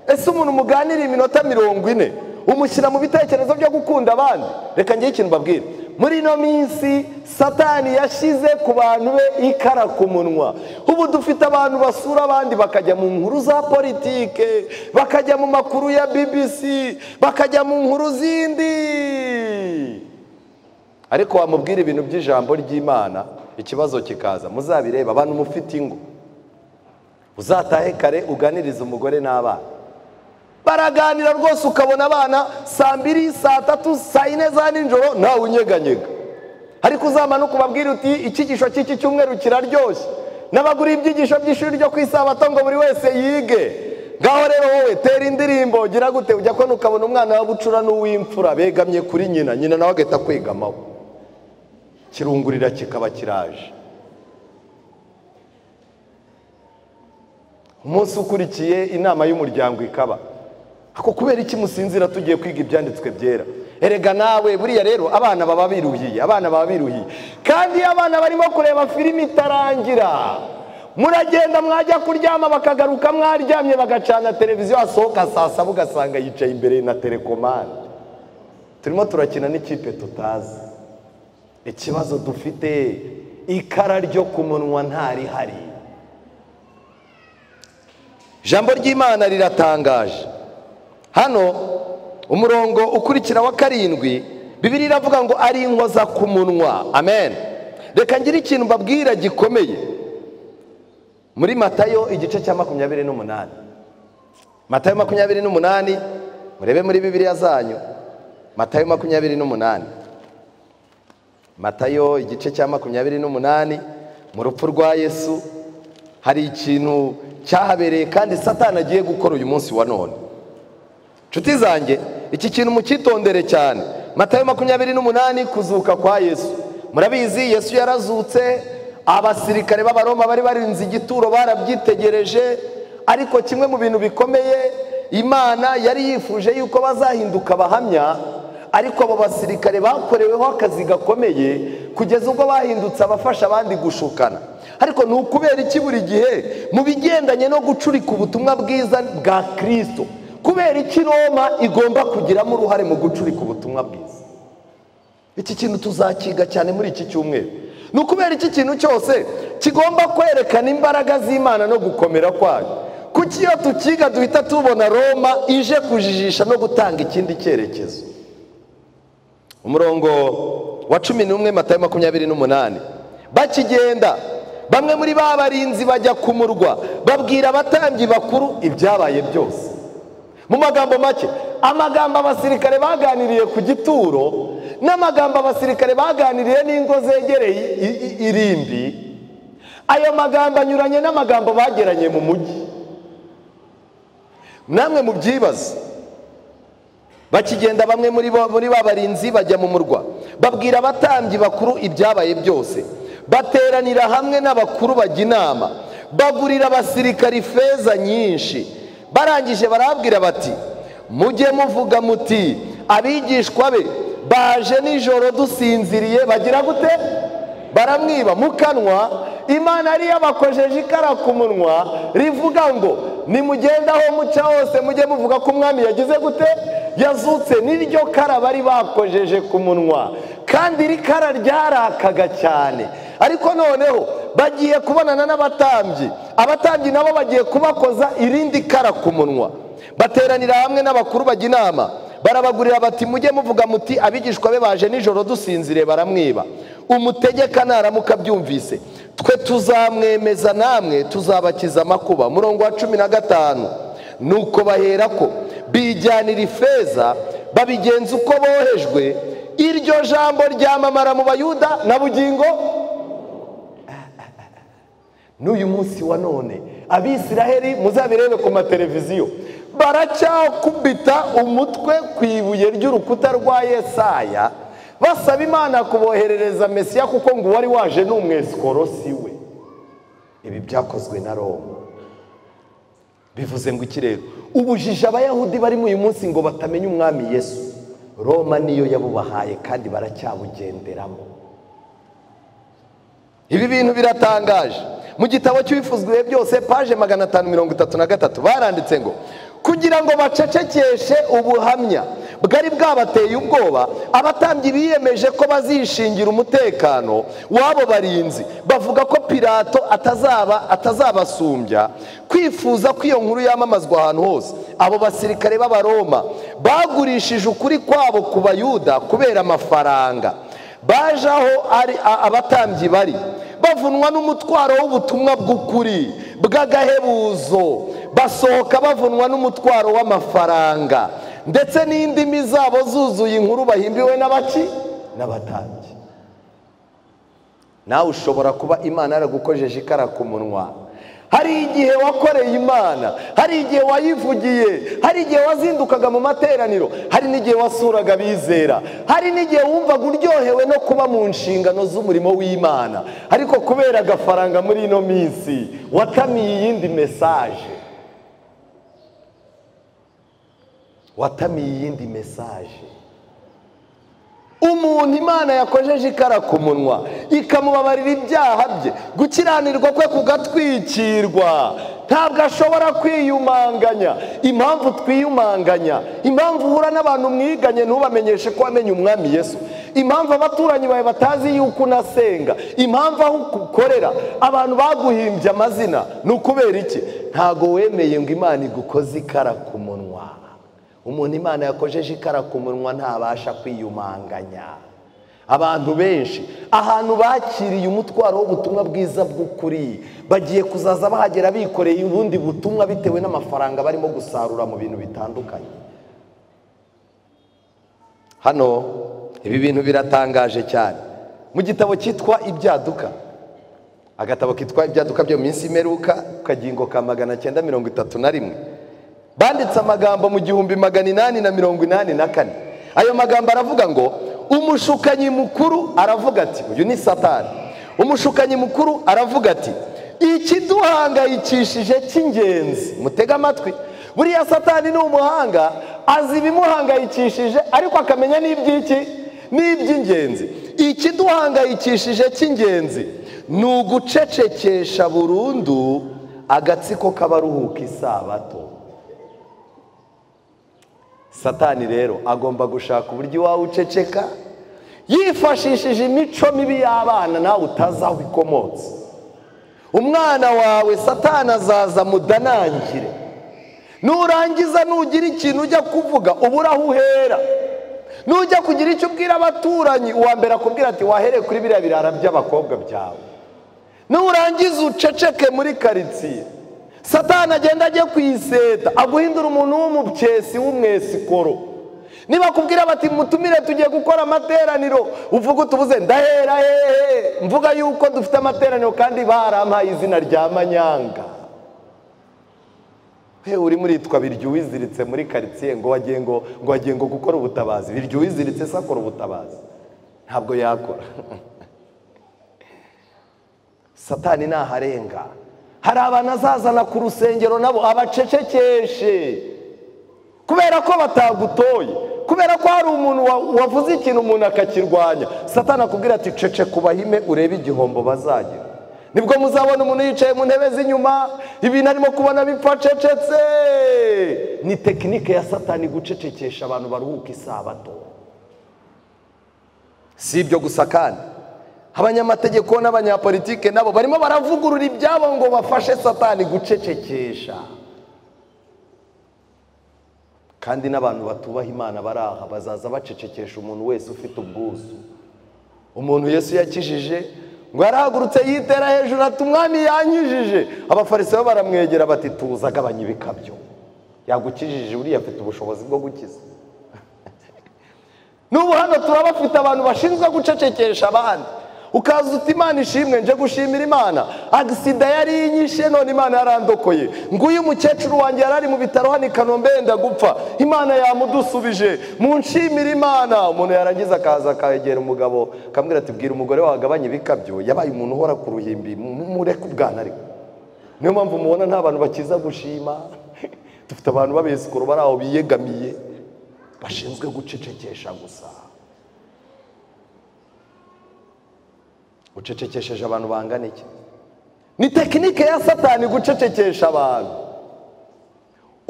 Ese umuntu muganira iminota 40 umushyira mu bitekerezo byo gukunda abandi? Reka ngiye ikintu mbabwira, muri ino minsi Satani yashyize ku bantu be ikara ku munwa. Ubu dufite abantu basura abandi bakajya mu nkuru za politike, bakajya mu makuru ya BBC, bakajya mu nkuru zindi, ariko wamubwira ibintu by'ijambo ry'Imana ikibazo kikaza. Muzabireba abantu mufite ingo, uzatahe kare uganiriza umugore n'abana, baraganira rwose ukabona abana saa 2, saa 3, saa 4 za nijoro ntawe unyeganyega. Ariko uzamanuka ubabwira uti icyigisho cy'iki cyumweru kiraryoshye, n'abagura ibyigisho by'ishuri ryo kwisabato ngo buri wese yige. Ngaho rero wowe tera indirimbo gira gute, ujya ko ukabona umwana w'abucura n'uw'imfura begamye kuri nyina, nyina nawe agahita kwegamaho, kirungurira kikaba kiraje. Umunsi ukurikiye inama y'umuryango ikaba, ako kubera iki musinzira tugiye kwiga ibyanditswe byera? Erega nawe buriya rero abana baba biruhiye, kandi abana barimo kureba filimi itarangira, muragenda mwajya kuryama bakagaruka mwaryamye bagacana televiziyo, asohoka saa 7 ugasanga yicaye imbere na telekomande. Turimo turakina n'ikipe tutazi. Ikibazo dufite ikara ryo ku munwa ntarihari. Ijambo ry'Imana riratangaje. Hano umurongo ukurikira wa 7 Bibiliya iravuga ngo ari inkoza ku munwa. Amen. Reka ngira ikintu mbabwira gikomeye. Muri Matayo igice cya 28, Matayo 28, murebe muri Bibiliya zanyu. Matayo 28, Matayo igice cya 28. Mu rupfu rwa Yesu hari ikintu cyahabereye kandi Satani agiye gukora uyu munsi wa none. Nshuti zanjye, iki kintu mukitondere cyane. Matayo 28, kuzuka kwa Yesu. Murabizi Yesu yarazutse, abasirikare b'Abaroma bari barinze igituro barabyitegereje, ariko kimwe mu bintu bikomeye Imana yari yifuje yuko bazahinduka abahamya, ariko abo basirikare bakoreweho akazi gakomeye kugeza ubwo bahindutse abafasha abandi gushukana. Ariko ni ukubera iki buri gihe mu bigendanye no gucurika ubutumwa bwiza bwa Kristo, kubera iki Roma igomba kugiramo uruhare mu gucurika ubutumwa bwiza? Iki kintu tuzakiga cyane muri iki cyumweru. Ni ukubera iki kintu cyose kigomba kwerekana imbaraga z'Imana no gukomera kwayo. Kuki iyo tukiga duhita tubona Roma ije kujijisha no gutanga ikindi cyerekezo? Umurongo wa 11 Matayo 28. Bakigenda bamwe muri babarinzi bajya ku murwa, babwira abatambyi bakuru ibyabaye byose. Mu magambo make, amagambo abasirikare baganiriye ku gituro n'amagambo abasirikare baganiriye n'ingo zegereye irimbi, ayo magambo anyuranye n'amagambo bageranye mu mujyi. Namwe mu byibazo. Bakigenda bamwe muri babarinzi bajya mu murwa, babwira abatambyi bakuru ibyabaye byose. Bateranira hamwe n'abakuru bajya inama, bagurira abasirikari ifeza nyinshi. Barangije barabwira bati, mujye muvuga muti abigishwa be baje nijoro dusinziriye bagira gute? Baramwiba. Mu kanwa Imana yari yabakojeje ikara ku munwa rivuga ngo nimugenda aho muca hose mujye muvuga ko umwami yagize gute? Yazutse. Niryo kara bari bakojeje ku munwa, kandi iri kara ryarakaga cyane. Ariko noneho bagiye kubonana n'abatambyi, abatambyi nabo bagiye kubakoza irindi kara ku munwa. Bateranira hamwe n'abakuru bajya inama, barabagurira bati mujye muvuga muti abigishwa be baje nijoro dusinzire baramwiba. Umutegeka naramuka byumvise, twe tuzamwemeza namwe tuzabakiza amakuba. Murongo wa 15. Nuko baherako bijyanira ifeza babigenza uko bohejwe, iryo jambo ryamamara mu Bayuda na bugingo. N'uyu munsi wa none Abisiraheli muzabirebe ku mateleviziyo, baracyakubita umutwe ku ibuye ry'urukuta rwa Yesaya basaba Imana kuboherereza Mesiya, kuko ngo wari waje n'umwesikoro si we. Ibi byakozwe na Roma. Bivuze ngo iki rero? Ubujije Abayahudi bari mu uyu munsi ngo batamenya umwami Yesu, Roma niyo yabubahaye kandi baracyabugenderamo. Ibi bintu biratangaje. Mu gitabo cy'ibifuzwe byose page 533 baranditse ngo kugira ngo bacecekeshe ubuhamya bwari bwabateye ubwoba. Abatambyi biyemeje ko bazishingira umutekano w'abo barinzi, bavuga ko Pilato atazabasumbya kwifuza ko iyo nkuru yamamazwa ahantu hose. Abo basirikare b'Abaroma bagurishije ukuri kwabo ku Bayuda kubera amafaranga. Baje aho abatambyi bari, bavunwa n'umutwaro w'ubutumwa bw'ukuri bw'agahebuzo, basohoka bavunwa n'umutwaro w'amafaranga, ndetse n'indimi zabo zuzuye inkuru bahimbiwe n'abatambyi. Nawe ushobora kuba Imana yaragukojeje ikara ku munwa. Hari igihe wakoreye Imana, hari igihe wayivugiye, hari igihe wazindukaga mu materaniro, hari n'igihe wasuraga bizera, hari n'igihe wumvaga uryohewe no kuba mu nshingano z'umurimo w'Imana, ariko kubera agafaranga muri ino minsi watamiye iyindi mesaje. Umuntu Imana yakojeje ikara ku munwa ikamubabarira ibyaha bye, gukiranirwa kwe kugatwikirwa, ntabwo ashobora kwiyumanganya. Impamvu twiyumanganya, impamvu uhura n'abantu mwiganye ntubamenyeshe ko wamenye Umwami Yesu, impamvu abaturanyi bawe batazi yuko unasenga, impamvu aho ukorera abantu baguhimbye amazina, ni ukubera iki? Ntago wemeye ngo Imana igukoze ikara ku munwa. Umuntu Imana yakojeje ikara ku munwa ntabasha kwiyumanganya. Abantu benshi ahantu bakiriye umutwaro w'ubutumwa bwiza bw'ukuri, bagiye kuzaza bahagera bikoreye ubundi butumwa bitewe n'amafaranga barimo gusarura mu bintu bitandukanye. Hano ibi bintu biratangaje cyane. Mu gitabo cyitwa Ibyaduka, agatabo kitwa Ibyaduka byo mu minsi y'imperuka, ku kagingo ka 931, banditse amagambo mu 1884. Ayo magambo aravuga ngo, umushukanyi mukuru aravuga ati, uyu ni Satani. Umushukanyi mukuru aravuga ati, ikiduhangayikishije cy'ingenzi. Mutega amatwi, buriya Satani ni umuhanga, azi ibimuhangayikishije ariko akamenya n'iby'ingenzi. Ikiduhangayikishije cy'ingenzi ni ugucecekesha burundu agatsiko k'abaruhuka isabato. Satani rero agomba gushaka uburyo wawe uceceka, yifashishije imico mibi y'abana nawe utazi aho ikomotse. Umwana wawe Satani azaza mudanangire, nurangiza nugira ikintu ujya kuvuga ubura aho uhera, nujya kugira icyo ubwira abaturanyi uwa mbere akubwira ati wahereye kuri biriya birara by'abakobwa byawe. Nurangiza uceceke muri karitsiye, Satani agenda ajye kwiseta, aguhindura umuntu w'umupyesi w'umwesikoro. Niba kubwira bati mutumire tugiye gukora amateraniro, uvuga utubuze ndahera hehe, mvuga yuko dufite amateraniro kandi barampaye izina rya Manyanga. Uri muritwa Biryo wiziritse muri karitsiye ngo wagiye ngo gukora ubutabazi. Biryo wiziritse se akora ubutabazi? Ntabwo yakora. Satani naharenga, hari abantu azazana ku rusengero nabo abacecekeshe kubera ko batagutoye, kubera ko hari umuntu wavuze ikintu umuntu akakirwanya. Satani akubwira ati cece kubahime urebe igihombo bazagira. Nibwo muzabona umuntu yicaye mu ntebe z'inyuma, ibintu arimo kubona bipfa cecetse. Ni tekinike ya Satani gucecekesha abantu baruhuka isabato. Si ibyo gusa kandi, abanyamategeko n'abanyapolitike nabo barimo baravugurura ibyabo ngo bafashe Satani gucecekesha. Kandi n'abantu batubaha Imana baraha bazaza bacecekesha umuntu wese ufite ubwuzu. Umuntu Yesu yakijije ngo yarahagurutse yitera hejuru ati umwami yankijije. Abafarisayo baramwegera bati tuza agabanya ibikabyo, yagukijije uriya afite ubushobozi bwo gukiza. N'ubu hano turabafite abantu bashinzwe gucecekesha abandi. Ukaza uti Imana ishimwe, nje gushimira Imana, agisida yari inyishe none Imana yarandokoye. Nguyu umukecuru wanjye yarari mu bitaro hano i Kanombe yenda gupfa, Imana yamudusubije, munshimira Imana. Umuntu yarangiza akaza akegera umugabo akambwira ati bwira umugore wawe agabanye ibikabyo, yabaye umuntu uhora ku ruhimbi, mureke ubwana ariko. Niyo mpamvu mubona nta bantu bakiza gushima. Dufite abantu babesikoro bari aho biyegamiye bashinzwe gucecekesha gusa. Ucecekesheje abantu bangana iki? Ni tekinike ya Satani gucecekesha abantu.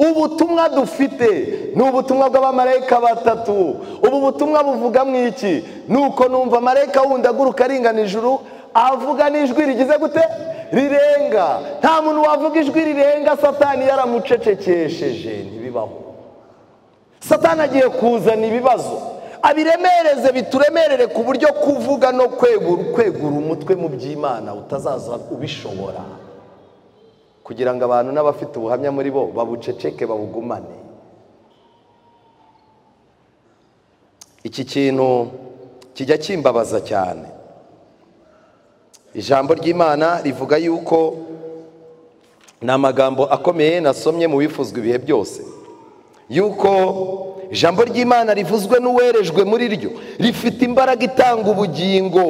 ubutumwa dufite ni ubutumwa bw'abamarayika batatu. ubu butumwa buvuga mu iki? nuko numva marayika wundi aguruka aringana ijuru avuga n'ijwi rigize gute? rirenga. nta muntu wavuga ijwi rirenga Satani yaramucecekesheje, ntibibaho. Satani agiye kuzana ibibazo abiremereze, bituremerere ku buryo kuvuga no kwegura umutwe mu by'Imana utazaza ubishobora, kugira ngo abantu n'abafite ubuhamya muri bo babuceceke, babugumane. Iki kintu kijya kimbabaza cyane. Ijambo ry'Imana rivuga yuko ni amagambo akomeye nasomye mu bifuzwa ibihe byose, yuko ijambo ry'Imana rivuzwe n'uwerejwe muri ryo rifite imbaraga itanga ubugingo,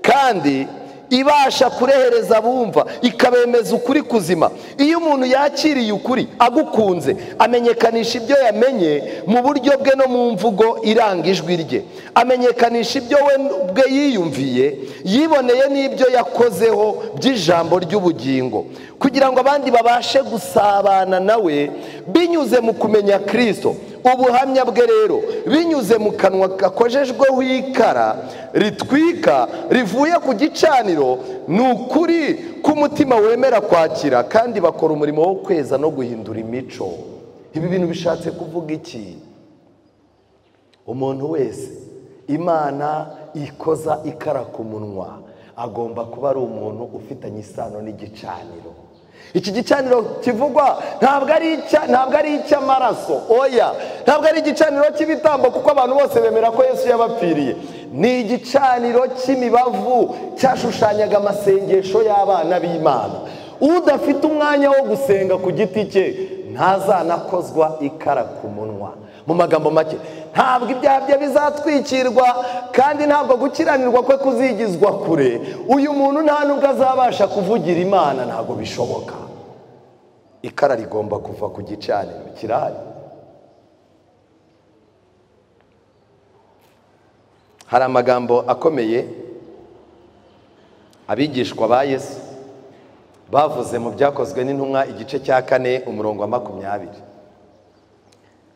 kandi ibasha kurehereza abumva ikabemeza ukuri kuzima. Iyo umuntu yakiriye ukuri agukunze, amenyekanisha ibyo yamenye mu buryo bwe no mu mvugo iranga ijwi rye, amenyekanisha ibyo we bwe yiyumviye, yiboneye n'ibyo yakozeho by'ijambo ry'ubugingo, kugira ngo abandi babashe gusabana nawe binyuze mu kumenya Kristo. Ubuhamya bwe rero binyuze mu kanwa gakojejweho ikara ritwika rivuye ku gicaniro, ni ukuri k'umutima wemera kwakira, kandi bakora umurimo wo kweza no guhindura imico. Ibi bintu bishatse kuvuga iki? Umuntu wese Imana ikoza ikara ku munwa agomba kuba ari umuntu ufitanye isano n'igicaniro. Iki gicaniro kivugwa ntabwo ari icy'amaraso, oya, ntabwo ari igicaniro cy'ibitambo, kuko abantu bose bemera ko Yesu yabapfiriye. Ni igicaniro cy'imibavu cyashushanyaga amasengesho y'abana b'Imana. Udafite umwanya wo gusenga ku giti cye ntazanakozwa ikara ku munwa. Mu magambo make, ntabwo ibyaha bye bizatwikirwa, kandi ntabwo gukiranirwa kwe kuzigizwa kure. Uyu muntu nta nubwo azabasha kuvugira Imana, ntabwo bishoboka. Ikara rigomba kuva ku gicaniro, kirahari. Hari amagambo akomeye abigishwa ba Yesu bavuze mu byakozwe n'intumwa igice cya 4 umurongo wa 20.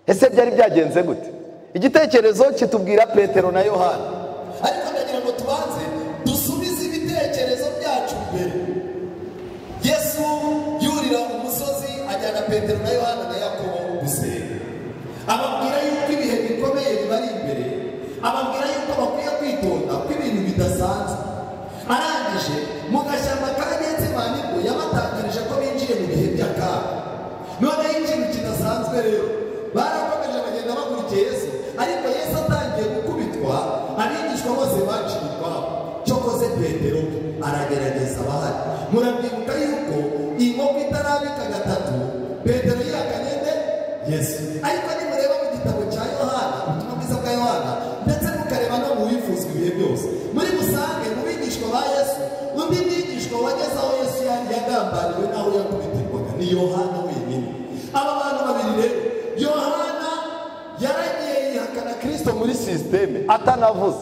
Ese byari byagenze gute? Igitekerezo kitubwira Petero na Yohana, ariko ndagira ngo tubanze dusubize ibitekerezo byacu mbere. Yesu yurira umusozi ajyana Petero na Yohana na Yakobo gusenga, ababwira yuko ibihe bikomeye bibari imbere, ababwira yuko bakwiye kwitonda ko ibintu bidasanzwe. Arangije mu gashyamba ka Getsemani yabatangarije ko binjiye mu bihe by'akaga. Noneho ikintu kidasanzwe rero, barakomeje bagenda bakurikiye Yesu, ariko Yesu atangiye gukubitwa, abigishwa bose bacirwa. Cyokoze Petero aragerageza abahari. Murabyibuka yuko inkoko itarabika gatatu Petero yihakanye Yesu. Ariko nimureba mu gitabo cya Yohana, ubutumwa bwiza bwa Yohana, ndetse mukareba no mu bifuzwa ibihe byose, muri musange mu bigishwa ba Yesu, undi mwigishwa wageze aho Yesu yagambaniwe n'aho yakubitirwaga ni Yohana wenyine. Aba bantu babiri rero, Yohana yaragiye yihakana Kristo muri systeme atanavuze.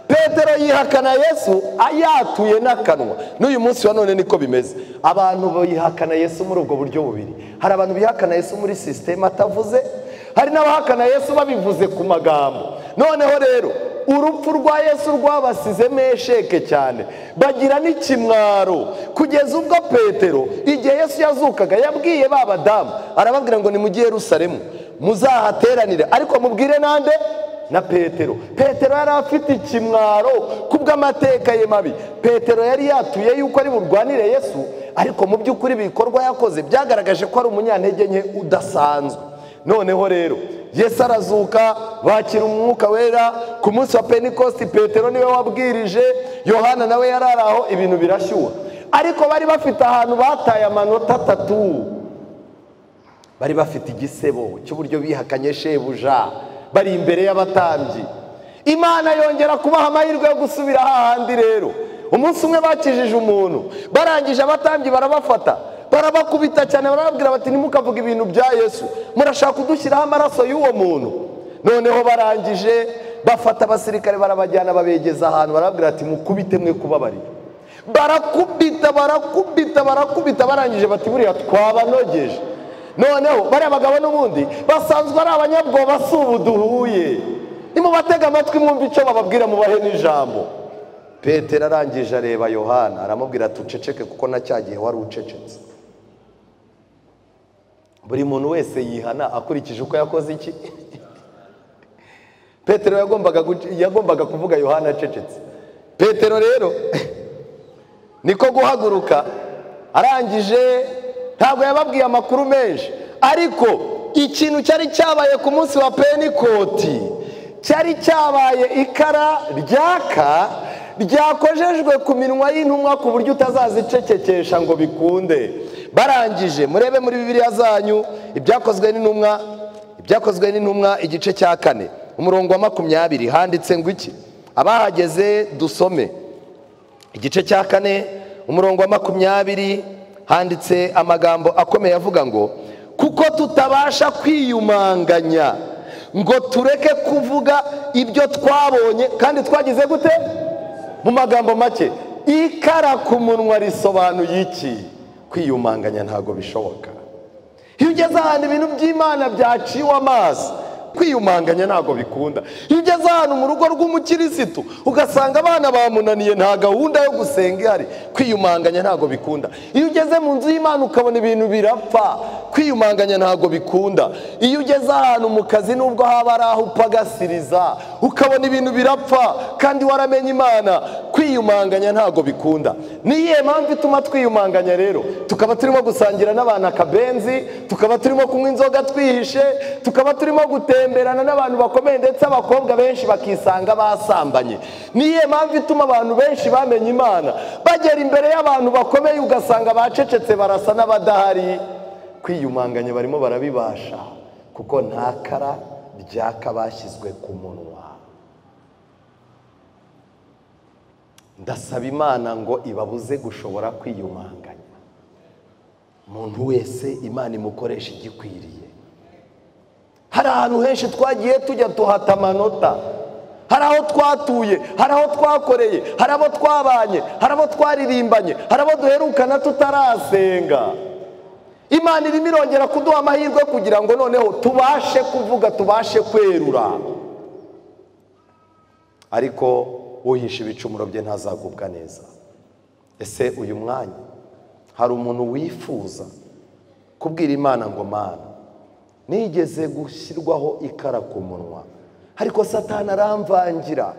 Petero yihakana Yesu ayatuye n'akanwa. N'uyu munsi wa none niko bimeze. Abantu bihakana Yesu muri ubwo buryo bubiri. Hari abantu bihakana Yesu muri systeme atavuze, hari n'abahakana Yesu babivuze ku magambo. Noneho rero urupfu rwa Yesu rwabasize mesheke cyane, bagira n'ikimwaro, kugeza ubwo Petero igihe Yesu yazukaga yabwiye ba badamu, arababwira ngo nimujye Yerusalemu muzahateranire, ariko mubwire nande? Na Petero. Petero yari afite ikimwaro kubw'amateka ye mabi. Petero yari yatuye yuko ari burwanire Yesu, ariko mu by'ukuri ibikorwa yakoze byagaragaje ko ari umunyantege nke udasanzwe. Noneho rero Yesu arazuka, bakira umwuka wera ku munsi wa Pentecost. Petero niwe wabwirije, Yohana nawe yararaho, ibintu birashyuha. Ariko bari bafite ahantu bataye amanota 3. Bari bafite igisebo cy'uburyo bihakanye shebuja, bari imbere y'abatambyi. Imana yongera kubaha amahirwe yo gusubira hahandi rero. Umunsi umwe bakijije umuntu, barangije abatambyi barabafata, barabakubita cyane, barababwira bati ntimukavuga ibintu bya Yesu, murashaka kudushyiraho amaraso y'uwo muntu. Noneho barangije bafata abasirikare barabajyana babegeza ahantu, barababwira ati mukubite mwe kubabarira. Barakubita, barangije bati buriya twabanogeje. noneho bariya bagabo n'ubundi basanzwe ari abanyabwoba, si ubu duhuye. Nimubatega amatwi mwumva icyo bababwira, mubahe n'ijambo. Petero arangije areba Yohana aramubwira ati uceceke kuko na cya gihe wari ucecetse. Buri muntu wese yihana akurikije uko yakoze iki. Petero yagombaga kuvuga Yohana acecetse. Petero rero niko guhaguruka, arangije ntabwo yababwiye amakuru menshi, ariko ikintu cyari cyabaye ku munsi wa Pentekoti cyari cyabaye ikara ryaka ryakojejwe ku minwa y'intumwa ku buryo utazazicecekesha ngo bikunde. Barangije murebe muri Bibiliya zanyu ibyakozwe n'intumwa igice cya 4 umurongo wa 20 handitse ngo iki? Abahageze dusome igice cya 4 umurongo wa 20 handitse amagambo akomeye avuga ngo kuko tutabasha kwiyumanganya ngo tureke kuvuga ibyo twabonye kandi twagize gute. Mu magambo make, ikara ku munwa risobanuye iki? Kwiyumanganya ntago bishoboka. Iyo ugeze ahantu ibintu by'Imana byaciwe amazi, kwiyumanganya ntago bikunda. Iyo ugeze ahantu mu rugo rw'umukirisitu ugasanga abana bamunaniye, nta gahunda yo gusenga ihari, kwiyumanganya ntago bikunda. Iyo ugeze mu nzu y'Imana ukabona ibintu birapfa, kwiyumanganya ntago bikunda. Iyo ugeze ahantu mu kazi nubwo haba ari aho upagasiriza ukabona ibintu birapfa kandi waramenye Imana, kwiyumanganya ntago bikunda. Niye mpamvu ituma twiyumanganya rero? Tukaba turimo gusangira n'abantu akabenzi, tukaba turimo kunywa inzoga twihishe, tukaba turimo gutemberana n'abantu bakomeye ndetse abakobwa benshi bakisanga basambanye. Niye mpamvu ituma abantu benshi bamenye Imana bagera imbere y'abantu bakomeye ugasanga bacecetse barasa n'abadahari. Kwiyumanganya barimo barabibasha kuko nta kara ryaka bashyizwe ku munwa. Ndasaba Imana ngo ibabuze gushobora kwiyumanganya. Umuntu wese Imana imukoresha igikwiriye. Hari ahantu henshi twagiye tujya tuhata amanota, hari aho twatuye, hari aho twakoreye, hari abo twabanye, hari abo twaririmbanye, hari abo duherukana tutarasenga. Imana irimo irongera kuduha amahirwe kugira ngo noneho tubashe kuvuga, tubashe kwerura. Ariko uhisha ibicumuro bye ntazagubwa neza. Ese uyu mwanya hari umuntu wifuza kubwira Imana ngo Mana, nigeze gushyirwaho ikara ku munwa, ariko Satani aramvangira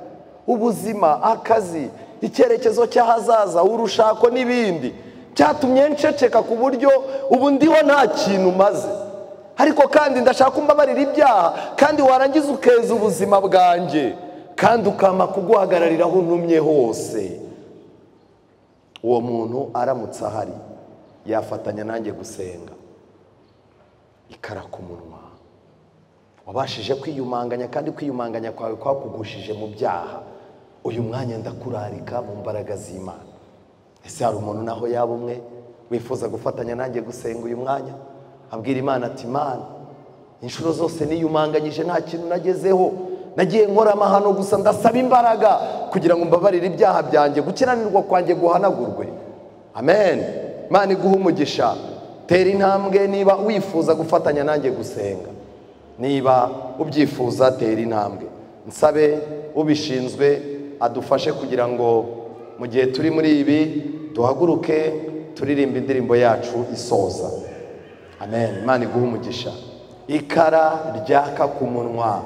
ubuzima, akazi, icyerekezo cy'ahazaza, urushako n'ibindi, cyatumye nceceka ku buryo ubu ndiho nta kintu maze. Ariko kandi ndashaka kumbabarira ibyaha, kandi warangiza ukeza ubuzima bwanjye, kandi ukama kuguhagararira aho ntumye hose. Uwo muntu aramutse ahari yafatanya nanjye gusenga. Ikara ku munwa, wabashije kwiyumanganya kandi kwiyumanganya kwawe kwakugushije mu byaha. Uyu mwanya ndakurarika mu mbaraga z'Imana. Ese hari umuntu naho yaba umwe wifuza gufatanya nanjye gusenga uyu mwanya? Abwira Imana ati Mana, inshuro zose niyumanganyije nta kintu nagezeho, nagiye nkora amahano gusa, ndasaba imbaraga kugira ngo mbabarire ibyaha byanjye, gukiranirwa kwanjye guhanagurwe. Amen. Imana iguhe umugisha. Tera intambwe niba wifuza gufatanya nanjye gusenga. Niba ubyifuza tera intambwe. Nsabe ubishinzwe adufashe kugira ngo mu gihe turi muri ibi duhaguruke turirimba indirimbo yacu isoza. Amen. Imana iguhe umugisha. Ikara ryaka ku munwa.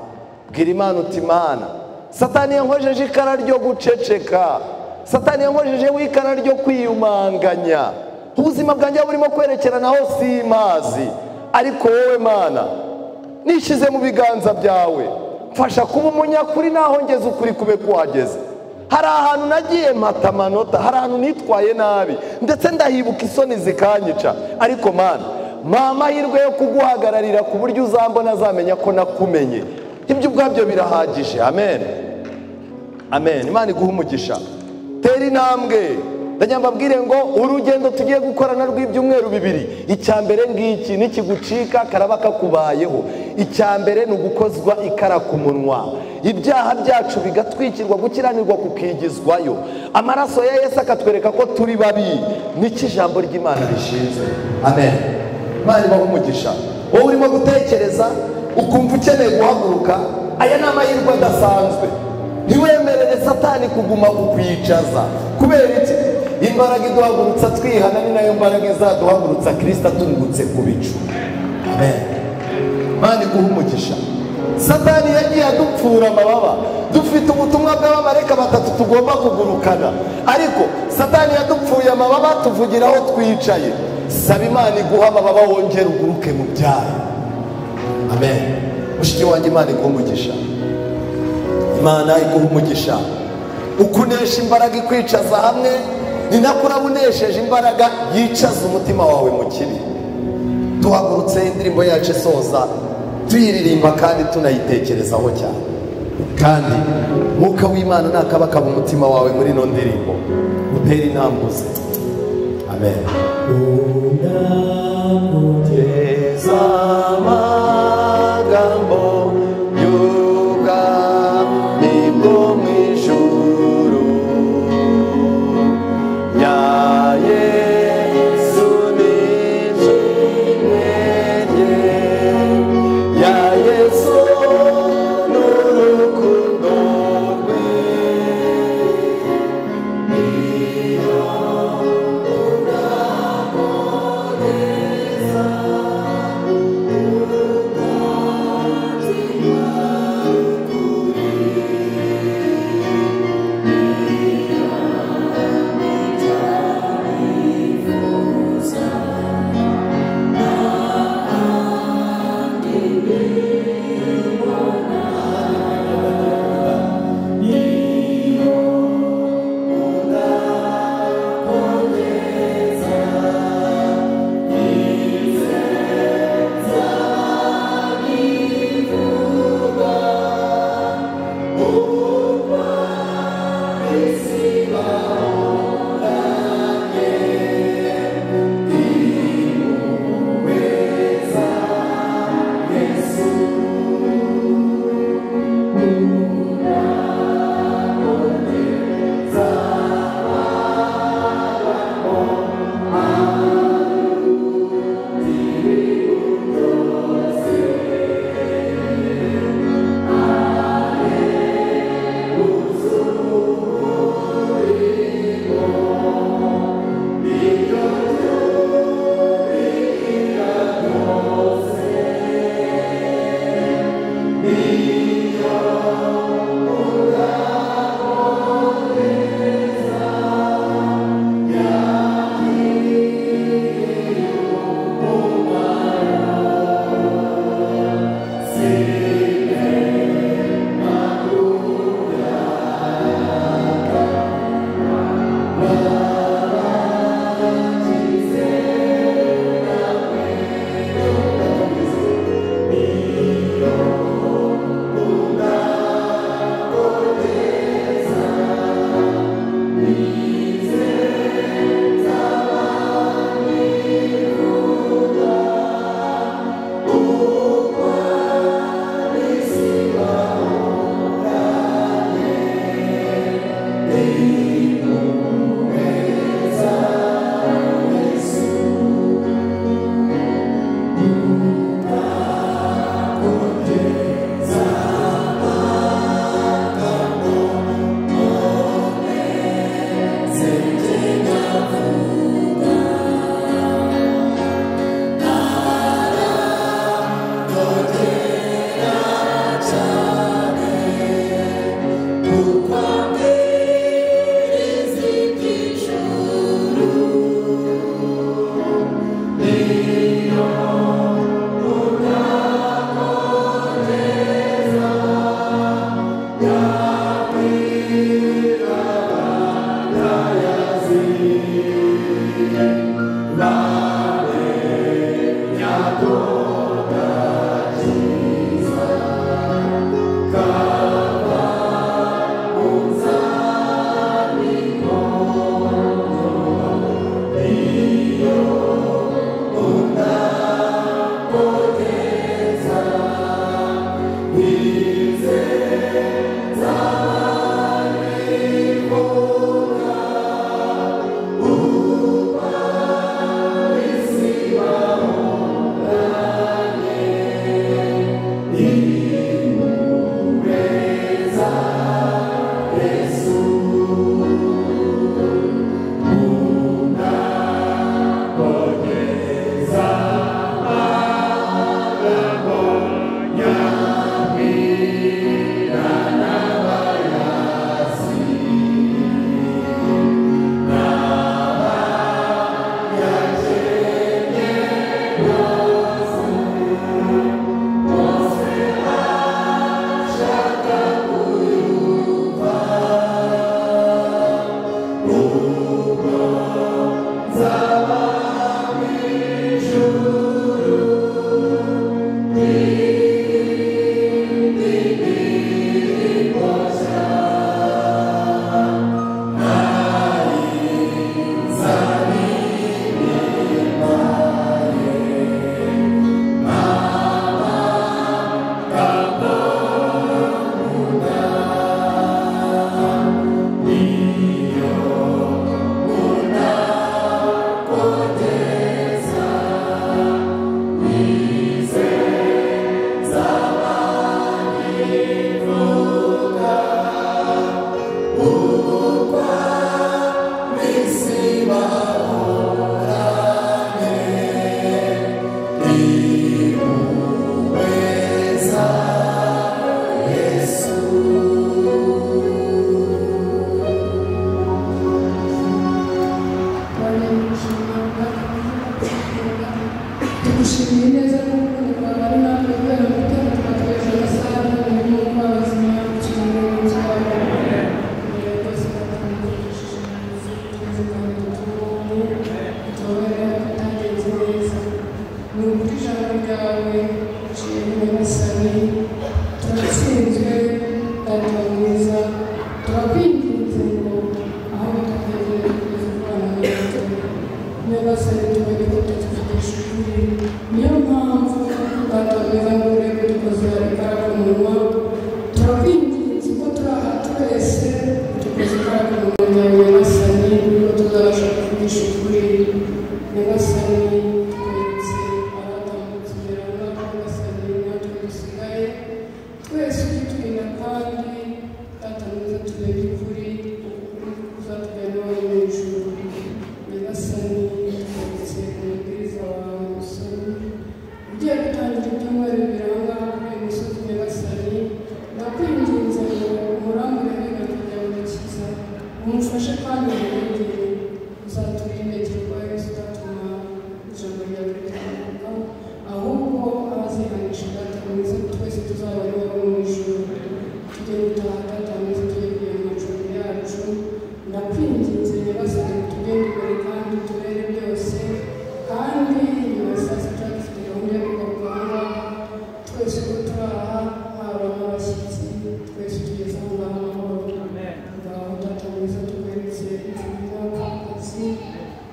Bwira Imana uti Mana, Satani yankojeje ikara ryo guceceka, Satani yankojeje w'ikara ryo kwiyumanganya. Ubuzima bwanjye burimo kwerekeranaho si mazi, ariko wowe Mana nishize mu biganza byawe, mfasha kuba umunyakuri naho ngeze ukuri kube kuhageze. Hari ahantu nagiye mpata amanota, hari ahantu nitwaye nabi ndetse ndahibuka isoni zikanyica, ariko Mana mpa amahirwe yo kuguhagararira ku buryo uzambona azamenya ko nakumenye. Ibyo ubwabyo birahagije. Amen. Amen. Imana iguhe umugisha. Tera intambwe. Ndanyambabwire ngo urugendo tugiye gukorana rw'ibyumweru 2, icyambere ngiki nikigucika karaba kakubayeho. Icyambere ni ugukozwa ikara ku munwa, ibyaha byacu bigatwikirwa, gukiranirwa kukigizwayo, amaraso ya Yesu akatwereka ko turi babi. Niki ijambo ry'Imana rishinze. Amen. Imana ibaha umugisha. Wowe urimo gutekereza ukumva ukeneye guhaguruka, aya ni amahirwe adasanzwe. Ntiwemerere Satani kuguma kukwicaza. Kubera iki? Imbaraga iduhagurutsa twihana ni nayo mbaraga izaduhagurutsa Kristo atungutse ku bicu. Amen. Imana iguha umugisha. Satani yagiye adupfura amababa. Dufite ubutumwa bw'abamarayika batatu tugomba kugurukana, ariko Satani yadupfuye amababa tuvugira aho twicaye. Saba Imana iguha amababa wongere uguruke mu byayo. Amen. Mushiki wanjye, Imana iguha umugisha. Imana iguha umugisha. Ukunesha imbaraga ikwicaza hamwe, ni nako urabunesheje imbaraga yicaza umutima wawe mu kibi. Tuhagurutse indirimbo yacu isoza tuyiririmba kandi tunayitekerezaho cyane, kandi Mwuka w'Imana nakabaka mu mutima wawe muri ino ndirimbo utera intambuze. Amen. Unamuteza amagambo y'ubwami bwo mu ijuru ya Yesu n'ishimwe rye, ya Yesu n'urukundo rwe, iyo unamureba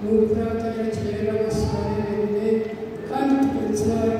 Nubwo atari kirera bose barerere kandi tugeretse n'abari